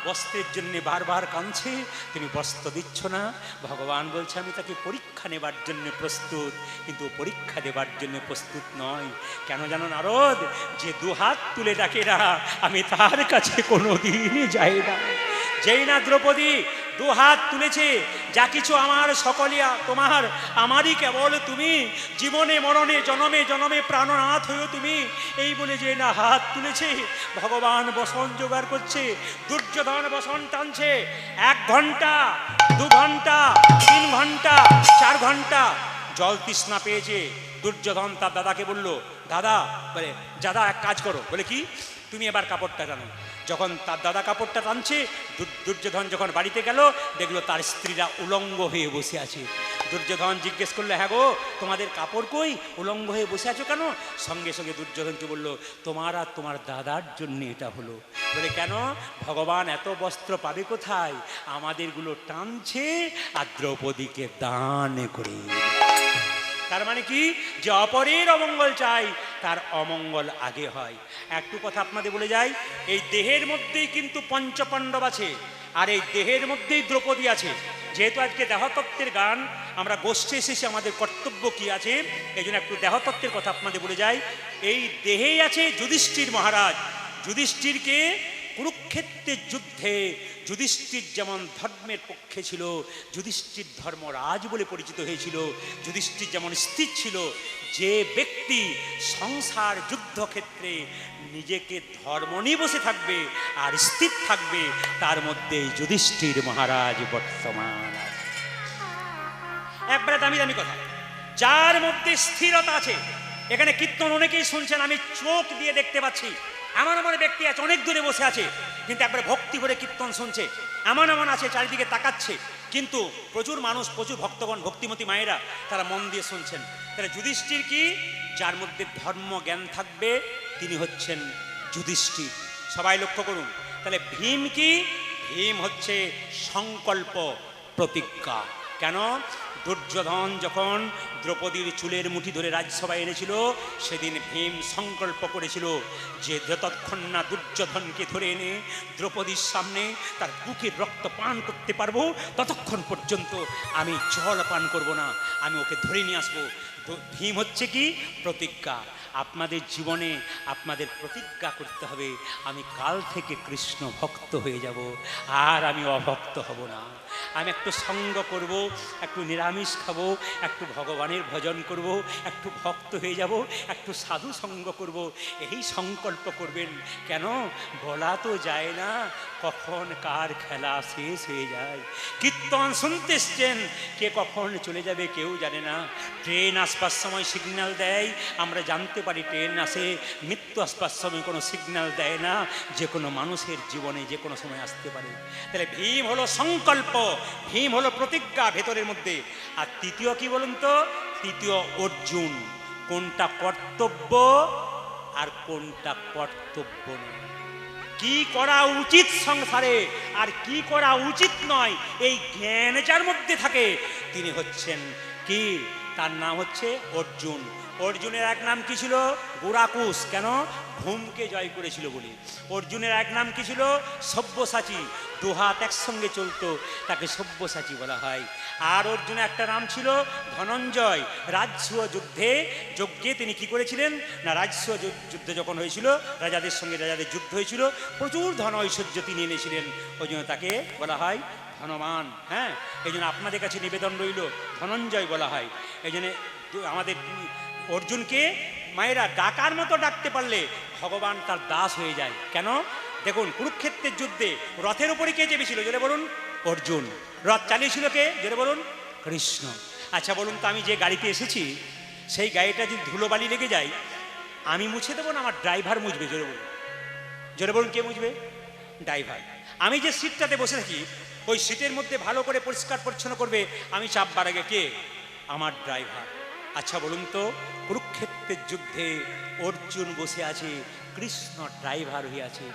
বস্ত্রের জন্য বারবার কাঁদছে, তুমি বস্ত্র দিচ্ছ না। ভগবান বলছে, আমি তাকে পরীক্ষা নেবার জন্য প্রস্তুত, কিন্তু পরীক্ষা দেবার জন্য প্রস্তুত নয়। কেন জানো নারদ? যে দুহাত তুলে ডাকে না, আমি তার কাছে কোনোদিনই যাই না। যেই না দ্রৌপদী দুহাত তুলেছে, যা কিছু আমার সকলিয়া তোমার, আমারই কেবল তুমি, জীবনে মরণে জনমে জনমে প্রাণনাথ হয়েও তুমি, এই বলে যে না হাত তুলেছে, ভগবান বসন জোগাড় করছে। দুর্যোধন বসন টানছে, 1 ঘন্টা 2 ঘন্টা 3 ঘন্টা 4 ঘন্টা জল তৃষ্ণা পেয়েছে। দুর্যোধন তার দাদাকে বলল, দাদা, বলে দাদা এক কাজ করো। বলে কি? তুমি এবার কাপড়টা টানো। যখন তার দাদা কাপড়টা টানছে, দুর্যোধন যখন বাড়িতে গেল দেখলো তার স্ত্রীরা উলঙ্গ হয়ে বসে আছে। দুর্যোধন জিজ্ঞেস করলো, হ্যাঁ গো, তোমাদের কাপড় কই? উলঙ্গ হয়ে বসে আছো কেন? সঙ্গে সঙ্গে দুর্যোধনকে বলল, তোমার আর তোমার দাদার জন্য এটা হলো। বলে কেন? ভগবান এত বস্ত্র পাবে কোথায়? আমাদেরগুলো টানছে আর দ্রৌপদীকে দান করে। তার মানে কি? যে অপরের অমঙ্গল চাই তার অমঙ্গল আগে হয়। একটু কথা আপনাদের বলে যাই, এই দেহের মধ্যেই কিন্তু পঞ্চপাণ্ডব আছে, আর এই দেহের মধ্যেই দ্রৌপদী আছে। যেহেতু আজকে দেহতত্ত্বের গান, আমরা গোষ্ঠী এসেছি, আমাদের কর্তব্য কি আছে, এই জন্য একটু দেহতত্ত্বের কথা আপনাদের বলে যাই। এই দেহেই আছে যুধিষ্ঠির মহারাজ। যুধিষ্ঠিরকে কুরুক্ষেত্রের যুদ্ধে যুধিষ্ঠির যেমন ধর্মের পক্ষে ছিল, যুধিষ্ঠির ধর্মরাজ বলে পরিচিত হয়েছিল। যুধিষ্ঠির যেমন স্থির ছিল, যে ব্যক্তি সংসার যুদ্ধক্ষেত্রে নিজেকে ধর্ম নিয়ে বসে থাকবে আর স্থির থাকবে, তার মধ্যে যুধিষ্ঠির মহারাজ বর্তমান আছে। একবারে দামি দামি কথা, যার মধ্যে স্থিরতা আছে। এখানে কীর্তন অনেকেই শুনছেন, আমি চোখ দিয়ে দেখতে পাচ্ছি। এমন এমন ব্যক্তি আছে অনেক দূরে বসে আছে, কিন্তু একবারে ভক্তি করে কীর্তন শুনছে। এমন এমন আছে চারিদিকে তাকাচ্ছে, কিন্তু প্রচুর মানুষ, প্রচুর ভক্তগণ, ভক্তিমতী মায়েরা, তারা মন দিয়ে শুনছেন। তাহলে যুধিষ্ঠির কি? যার মধ্যে ধর্ম জ্ঞান থাকবে তিনি হচ্ছেন যুধিষ্ঠির। সবাই লক্ষ্য করুন। তাহলে ভীম কি? ভীম হচ্ছে সংকল্প, প্রতিজ্ঞা। কেন? দুর্যোধন যখন দ্রৌপদীর চুলের মুঠি ধরে রাজসভায় এনেছিল, সেদিন ভীম সংকল্প করেছিল যে যতক্ষণ না দুর্যোধনকে ধরে এনে দ্রৌপদীর সামনে তার বুকের রক্ত পান করতে পারবো, ততক্ষণ পর্যন্ত আমি জল পান করব না, আমি ওকে ধরে নিয়ে আসবো। ভীম হচ্ছে কি? প্রতিজ্ঞা। আপনাদের জীবনে আপনাদের প্রতিজ্ঞা করতে হবে, আমি কাল থেকে কৃষ্ণ ভক্ত হয়ে যাব, আর আমি অভক্ত হব না। আমি একটু সঙ্গ করব, একটু নিরামিষ খাবো, একটু ভগবানের ভজন করব, একটু ভক্ত হয়ে যাব, একটু সাধু সঙ্গ করব, এই সংকল্প করবেন। কেন বলা তো যায় না কখন কার খেলা শেষ হয়ে যায়। কীর্তন শুনতে এসছেন, কে কখন চলে যাবে কেউ জানে না। ট্রেন আসবার সময় সিগন্যাল দেয়, আমরা জানতে পারি ট্রেন আসে। মৃত্যু আসবার সময় কোনো সিগন্যাল দেয় না, যে কোনো মানুষের জীবনে যে কোনো সময় আসতে পারে। তাহলে ভীম হলো সংকল্প, ভীম হলো প্রতিজ্ঞা ভেতরের মধ্যে। আর তৃতীয় কি বলুন তো? তৃতীয় অর্জুন। কোনটা কর্তব্য আর কোনটা কর্তব্য নয়, কি করা উচিত সংসারে আর কি করা উচিত নয়, এই জ্ঞান যার মধ্যে থাকে তিনি হচ্ছেন কি? তার নাম হচ্ছে অর্জুন। অর্জুনের এক নাম কি ছিল? গোরাকুশ। কেন? ঘুমকে জয় করেছিল বলে। অর্জুনের এক নাম কি ছিল? সব্যসাচী। দুহাত একসঙ্গে চলতো, তাকে সব্যসাচী বলা হয়। আর অর্জুনের একটা নাম ছিল ধনঞ্জয়। রাজসূয় যজ্ঞে তিনি কি করেছিলেন না, রাজসূয় যুদ্ধ যখন হয়েছিল, রাজাদের সঙ্গে রাজাদের যুদ্ধ হয়েছিল, প্রচুর ধন ঐশ্বর্য তিনি এনেছিলেন, ওই জন্য তাকে বলা হয় ধনবান। হ্যাঁ, এই জন্য আপনাদের কাছে নিবেদন রইল, ধনঞ্জয় বলা হয়। এই জন্য আমাদের অর্জুনকে মায়েরা ডাকার মতো ডাকতে পারলে ভগবান তার দাস হয়ে যায়। কেন? দেখুন, কুরুক্ষেত্রের যুদ্ধে রথের উপরে কে চেপেছিল? জোরে বলুন। অর্জুন। রথ চালিয়েছিল কে? জোরে বলুন। কৃষ্ণ। আচ্ছা বলুন তো, আমি যে গাড়িতে এসেছি সেই গাড়িটা যদি ধুলোবালি লেগে যায়, আমি মুছে দেবো না আমার ড্রাইভার মুছবে? জোরে বলুন। জোরে বলুন, কে মুছবে? ড্রাইভার। আমি যে সিটটাতে বসে থাকি, ওই সিটের মধ্যে ভালো করে পরিষ্কার পরিচ্ছন্ন করবে আমি চাপবার আগে কে? আমার ড্রাইভার। আচ্ছা বলুন তো, কুরুক্ষেত্রের যুদ্ধে অর্জুন বসে আছে, কৃষ্ণ ড্রাইভার হয়ে আছে।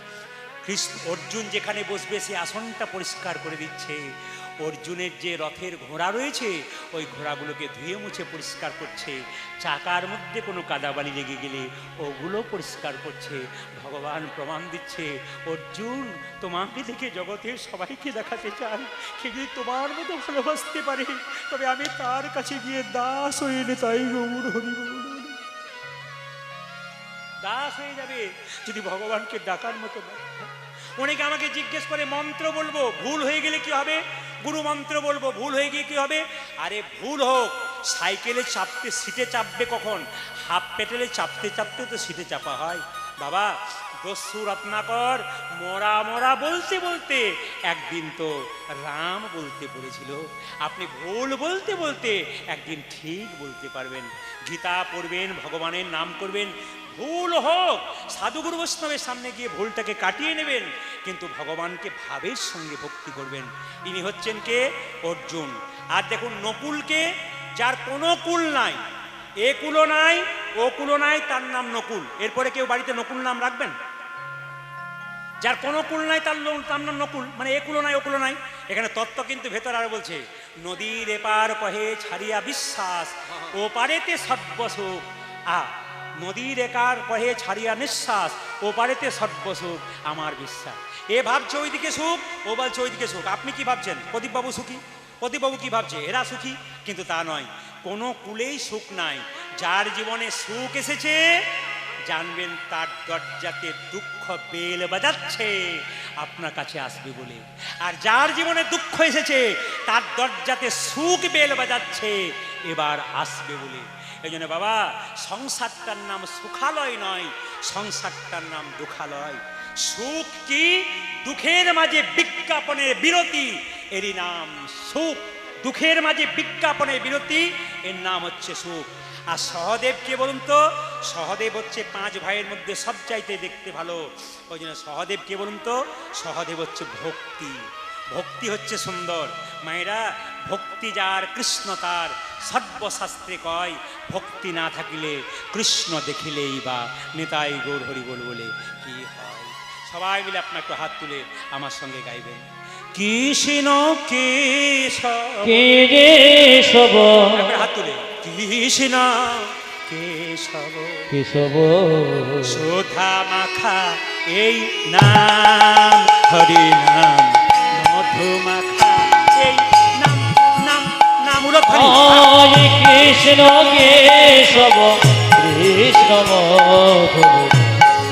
অর্জুন যেখানে বসবে সে আসনটা পরিষ্কার করে দিচ্ছে। অর্জুনের যে রথের ঘোড়া রয়েছে, ওই ঘোড়াগুলোকে ধুয়ে মুছে পরিষ্কার করছে। চাকার মধ্যে কোনো কাদাবালি লেগে গেলে ওগুলো পরিষ্কার করছে। ভগবান প্রমাণ দিচ্ছে, অর্জুন তোমাকে দেখে জগতের সবাইকে দেখাতে চাই, সে যদি তোমার মতো ভালোবাসতে পারে তবে আমি তার কাছে গিয়ে দাস হয়ে তাই গৌর হরি দাস হয়ে যাবে যদি ভগবানকে ডাকার মতো না। অনেকে আমাকে জিজ্ঞেস করে মন্ত্র বলবো, ভুল হয়ে গেলে কি হবে? গুরু মন্ত্র বলবো, ভুল হয়ে গিয়ে কি হবে? আরে ভুল হোক, সাইকেলে চাপতে সিটে চাপবে কখন? হাফ পেটেলে চাপতে চাপতে তো সিটে চাপা হয়। বাবা, দস্যু রত্নাকর মরা মরা বলতে বলতে একদিন তো রাম বলতে বলেছিল। আপনি ভুল বলতে বলতে একদিন ঠিক বলতে পারবেন। গীতা পড়বেন, ভগবানের নাম করবেন, ভুল হোক সাধুগুরু বৈষ্ণবের সামনে গিয়ে ভুলটাকে কাটিয়ে নেবেন, কিন্তু ভগবানকে ভাবের সঙ্গে ভক্তি করবেন। ইনি হচ্ছেন কে? অর্জুন। আর দেখুন নকুলকে, যার কোনো কুল নাই, এ কুলও নাই ও কুলও নাই, তার নাম নকুল। এরপরে কেউ বাড়িতে নকুল নাম রাখবেন? যার কোনো কুল নাই তার নাম নকুল, মানে এ কুলো নাই ও কুলো নাই। এখানে তত্ত্ব কিন্তু ভেতর আর বলছে, নদীর এপার কহে ছাড়িয়া বিশ্বাস, ও পারেতে সর্বসুখ। নদীর একার কহে ছাড়িয়া নিঃশ্বাস, ও পারেতে সর্বসুখ আমার বিশ্বাস। এ ভাবছে ওইদিকে সুখ, ও বলছে ওইদিকে সুখ। আপনি কি ভাবছেন? প্রদীপবাবু সুখী, প্রদীপবাবু কি ভাবছে? এরা সুখী, কিন্তু তা নয়। কোনো কুলেই সুখ নাই। যার জীবনে সুখ এসেছে জানবেন তার দরজাতে দুঃখ বেল বাজাচ্ছে আপনার কাছে আসবে বলে। আর যার জীবনে দুঃখ এসেছে তার দরজাতে সুখ বেল বাজাচ্ছে এবার আসবে বলে। এই জন্য বাবা, সংসারটার নাম সুখালয় নয়, সংসারটার নাম দুঃখালয়। সুখ কি? দুঃখের মাঝে বিজ্ঞাপনের বিরতি, এরই নাম সুখ। দুঃখের মাঝে বিজ্ঞাপনের বিরতি, এর নাম হচ্ছে সুখ। আর সহদেব কে বলুন তো? সহদেব হচ্ছে 5 ভাইয়ের মধ্যে সবচাইতে দেখতে ভালো। ওই জন্য সহদেব কে বলুন তো? সহদেব হচ্ছে ভক্তি। ভক্তি হচ্ছে সুন্দর। মায়েরা, ভক্তি যার কৃষ্ণ তার, সর্বশাস্ত্রে কয় ভক্তি না থাকিলে কৃষ্ণ দেখিলেই বা নিতাই গৌর হরি বল বলে কি হয়। সবাই মিলে আপনার একটু হাত তুলে আমার সঙ্গে গাইবেন, কৃষ্ণ কেশব কেশব, হাত তুলে, কৃষ্ণ কেশব কেশব সুধা মাখা এই নাম, হরি নাম মধু মাখা এই নাম, নাম নাম উলধ্বনি। কৃষ্ণ কেশব কৃষ্ণ মধু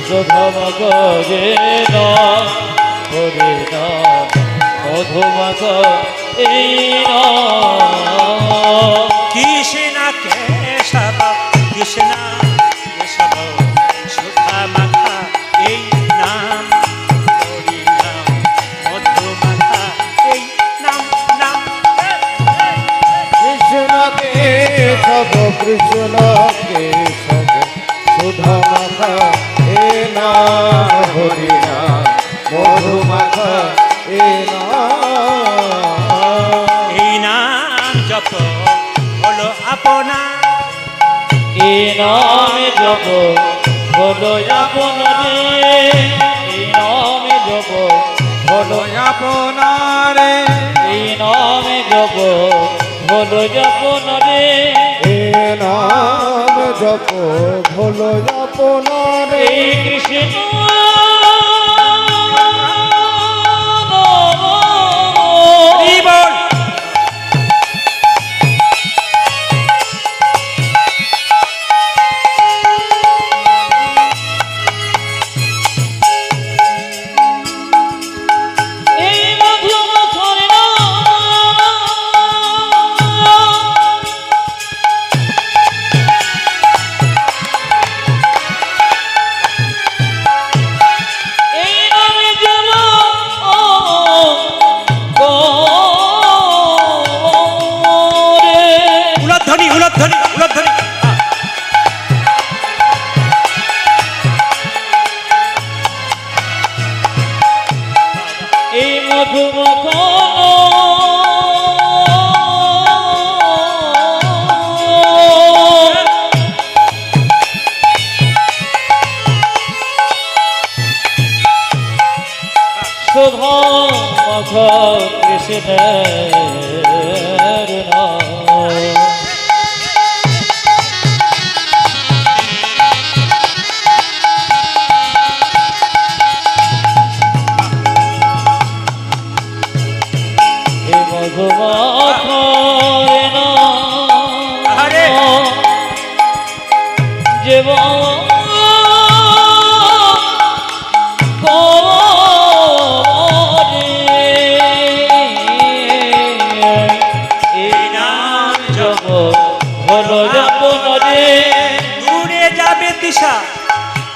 সুধা গরে নাম, হরে নাম মধু মাখা এই নাম কৃষ্ণ কেশব কৃষ্ণ কেশব সুধা মাখা এই নাম হরি নাম মধু মাখা এই নাম নাম কৃষ্ণ কেশব কৃষ্ণ কেশব সুধা মাখা এ নাম হরি নাম মধু মাখা এ নাম এই নাম জপ হলো আপনা এই নামে জপ হলো আপন রে এই নামে জপ হলো আপনারে এই নামে জপ হলো আপন রে এ নাম জপ ভোলো আপনার এই কৃষ্ণ হরি বল। এই মধু মথুর এই নামে যাব উলধ্বনি উলধ্বনি উলধ্বনি এই মধু সুধা মখ কৃষ্ণের নাম হে মধুমাখরে আরে। জীব এই নাম জপ হলো আপন রে দূরে যাবে দিশা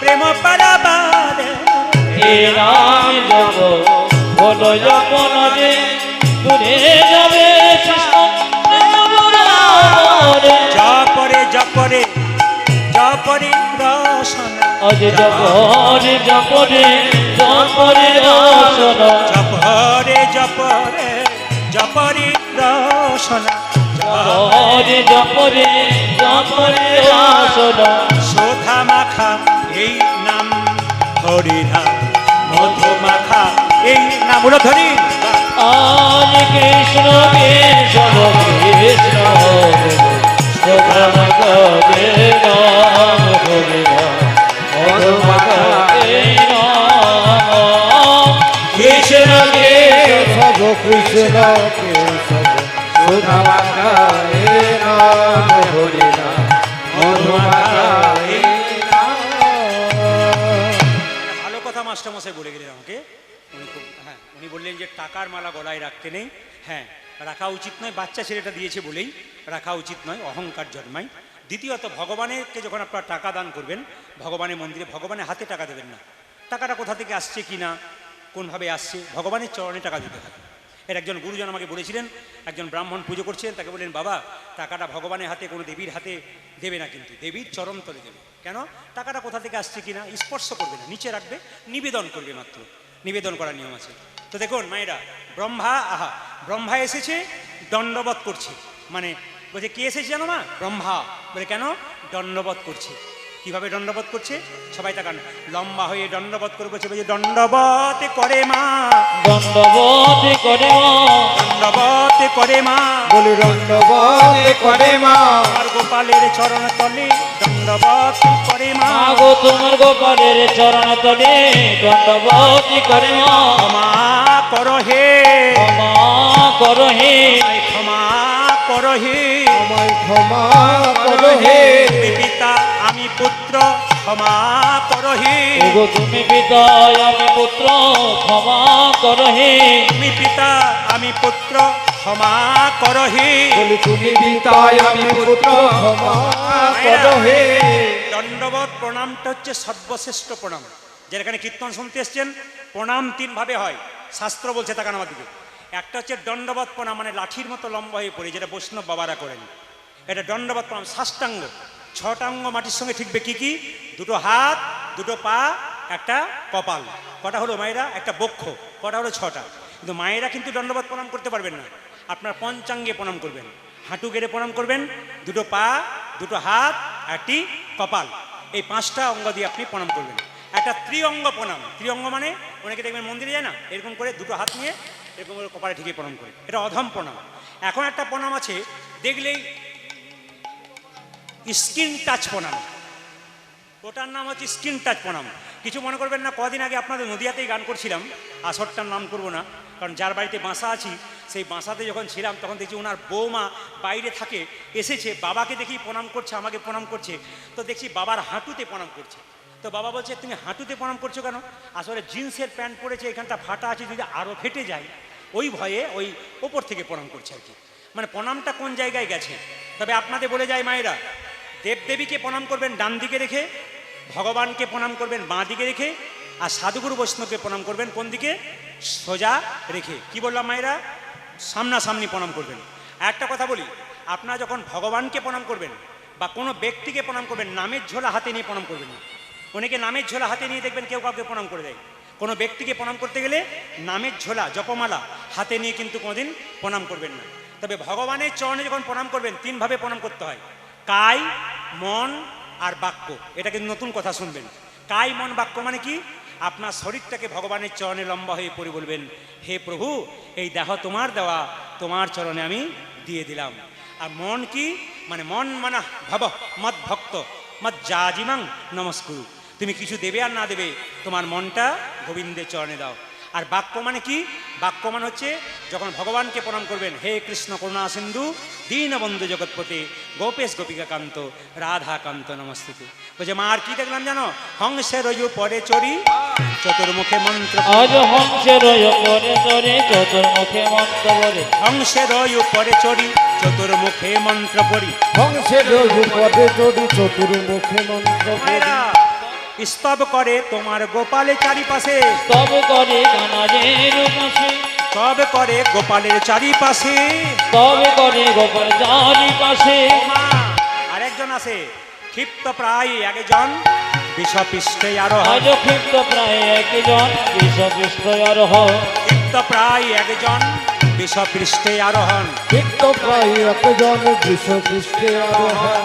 প্রেম পারাবার এই নাম জপ হলো আপন রে দূরে যাবে কৃষ্ণ রে জপরে জপরে জপরে রসনা আজ জপরে জপরে জপরে রসন জপরে জপরে জপরে রসনা জপরে জপরে জপরে রসন শোধা মাখা এই নাম হরি নাম মধু মাখা এই নাম উলধ্বনি আজ কৃষ্ণ কেশব কৃষ্ণ শোভন করে নাম হরি নাম মধুমা এই নাম কৃষ্ণ কেশব কৃষ্ণ কেশব সুধা মাখা এ নাম হরি নাম মধু মাখা এ নাম একটা ভালো কথা মাস্টারমশাই বলে গেলেন আমাকে উনি বললেন যে টাকার মালা গলায় রাখতে নেই হ্যাঁ রাখা উচিত নয় বাচ্চা ছেলেটা দিয়েছে বলেই রাখা উচিত নয় অহংকার জন্মায় দ্বিতীয়ত ভগবানকে যখন আপনারা টাকা দান করবেন ভগবানের মন্দিরে ভগবানের হাতে টাকা দেবেন না টাকাটা কোথা থেকে আসছে কি না কোনভাবে আসছে ভগবানের চরণে টাকা দিতে হবে এর একজন গুরুজন আমাকে বলেছিলেন একজন ব্রাহ্মণ পুজো করছেন তাকে বললেন বাবা টাকাটা ভগবানের হাতে কোনো দেবীর হাতে দেবে না কিন্তু দেবীর চরণ তলে দেবে কেন টাকাটা কোথা থেকে আসছে কিনা স্পর্শ করবে না নিচে রাখবে নিবেদন করবে মাত্র নিবেদন করার নিয়ম আছে তো দেখুন মায়েরা ব্রহ্মা এসেছে দণ্ডবত করছে মানে বলছে কে এসেছে জানো মা ব্রহ্মা বলে কেন দণ্ডবত করছে কিভাবে দণ্ডবত করছে সবাই তাকান লম্বা হয়ে দণ্ডবত করে বলছে বলছে দণ্ডবত করে মা দণ্ডবত করে দণ্ডবত করে মা বলি দণ্ডবত করে মা আর গোপালের চরণ তলে দণ্ডবত করে মা গো তোমার গোপালের চরণ তলে দণ্ডবত করে ক্ষমা করো হে ক্ষমা করো হে ক্ষমা করো হে আমায় ক্ষমা করো হে তুমি পিতা আমি পুত্র ক্ষমা করো হে গো তুমি পিতা আমি পুত্র ক্ষমা করো হে তুমি পিতা আমি পুত্র ক্ষমা করহে। বলি তুমি পিতায় আমি পুত্র ক্ষমা করো হে। দণ্ডবত প্রণামটা হচ্ছে সর্বশ্রেষ্ঠ প্রণাম। যেখানে কীর্তন শুনতে এসছেন, প্রণাম তিন ভাবে হয়, শাস্ত্র বলছে, তাকান আমার দিকে। একটা হচ্ছে দণ্ডবত প্রণাম, মানে লাঠির মতো লম্বা হয়ে পড়ে, যেটা বৈষ্ণব বাবারা করেন। এটা দণ্ডবত প্রণাম। সাষ্টাঙ্গ, ছটা অঙ্গ মাটির সঙ্গে ঠিকবে। কি কি? দুটো হাত, দুটো পা, একটা কপাল। কটা হলো মায়েরা? একটা বক্ষ। কটা হলো? ছটা। কিন্তু মায়েরা কিন্তু দণ্ডবত প্রণাম করতে পারবেন না। আপনার পঞ্চাঙ্গে প্রণাম করবেন, হাঁটু গেড়ে প্রণাম করবেন, দুটো পা, দুটো হাত, একটি কপাল, এই পাঁচটা অঙ্গ দিয়ে আপনি প্রণাম করবেন। একটা ত্রিঅঙ্গ প্রণাম। ত্রিঅঙ্গ মানে অনেকে দেখবেন মন্দিরে যায় না, এরকম করে দুটো হাত নিয়ে এরকম করে কপালে ঠিকই প্রণাম করে, এটা অধম প্রণাম। এখন একটা প্রণাম আছে, দেখলেই স্কিন টাচ প্রণাম। ওটার নাম হচ্ছে স্কিন টাচ প্রণাম। কিছু মনে করবেন না, কদিন আগে আপনাদের নদিয়াতেই গান করছিলাম, আসরটার নাম করবো না, কারণ যার বাড়িতে বাসা আছি সেই বাসাতে যখন ছিলাম তখন দেখছি ওনার বৌমা বাইরে থাকে, এসেছে, বাবাকে দেখি প্রণাম করছে, আমাকে প্রণাম করছে, তো দেখছি বাবার হাঁটুতে প্রণাম করছে। তো বাবা বলছে, তুমি হাঁটুতে প্রণাম করছো কেন? আসলে জিন্সের প্যান্ট পরেছে, এখানটা ফাটা আছে, যদি আরও ফেটে যায় ওই ভয়ে ওই ওপর থেকে প্রণাম করছে আর কি। মানে প্রণামটা কোন জায়গায় গেছে। তবে আপনাদের বলে যায় মায়েরা, দেবদেবীকে প্রণাম করবেন ডান দিকে রেখে, ভগবানকে প্রণাম করবেন বাঁ দিকে রেখে, আর সাধুগুরু বৈষ্ণবকে প্রণাম করবেন কোন দিকে? সোজা রেখে। কি বললাম মায়েরা? সামনাসামনি প্রণাম করবেন। একটা কথা বলি, আপনারা যখন ভগবানকে প্রণাম করবেন বা কোনো ব্যক্তিকে প্রণাম করবেন, নামের ঝোলা হাতে নিয়ে প্রণাম করবেন না। অনেকে নামের ঝোলা হাতে নিয়ে দেখবেন কেউ কাউকে প্রণাম করে দেয়। কোনো ব্যক্তিকে প্রণাম করতে গেলে নামের ঝোলা, জপমালা হাতে নিয়ে কিন্তু কোনোদিন প্রণাম করবেন না। তবে ভগবানের চরণে যখন প্রণাম করবেন, তিনভাবে প্রণাম করতে হয়, কায়, মন আর বাক্য। এটা কিন্তু নতুন কথা শুনবেন। কায়, মন, বাক্য মানে কি? আপনার শরীরটাকে ভগবানের চরণে লম্বা হয়ে পড়ে বলবেন, হে প্রভু, এই দেহ তোমার দেওয়া, তোমার চরণে আমি দিয়ে দিলাম। আর মন কি? মানে মন মানা ভাব মদ ভক্ত মদ জাজিমাং নমস্কুরু। তুমি কিছু দেবে আর না দেবে, তোমার মনটা গোবিন্দের চরণে দাও। আর বাক্য মানে কি? বাক্য মানে হচ্ছে যখন ভগবানকে প্রণাম করবেন, হে কৃষ্ণ করুণা সিন্ধু দীনবন্ধু জগৎপতি গোপেশ গোপিকা কান্ত রাধা কান্ত নমস্তুতে। বলছে মা আর কি দেখলাম জানো? হংসের পরে চড়ি চতুর্মুখে মন্ত্র। আজ হংসের পরে চড়ে চতুর্মুখে মন্ত্র পড়ে। হংসের পরে চড়ি চতুর্মুখে মন্ত্র পড়ি। হংসের পদে চড়ি চতুর্মুখে মন্ত্র পড়ি। মায়েরা স্তব করে তোমার গোপালের চারিপাশে। তব করে কানাজের পাশে। তব করে গোপালের চারিপাশে। তবে করে গোপাল চারিপাশে। মা আরেকজন আছে, ক্ষিপ্ত প্রায় একজন বিষপৃষ্ঠে আরোহণ। আজ ক্ষিপ্ত প্রায় একজন বিষপৃষ্ঠ আরোহণ। ক্ষিপ্ত প্রায় একজন বিষপৃষ্ঠে আরোহণ। ঠিক তো প্রায় একজন বিশ্বপৃষ্ঠে আরোহণ।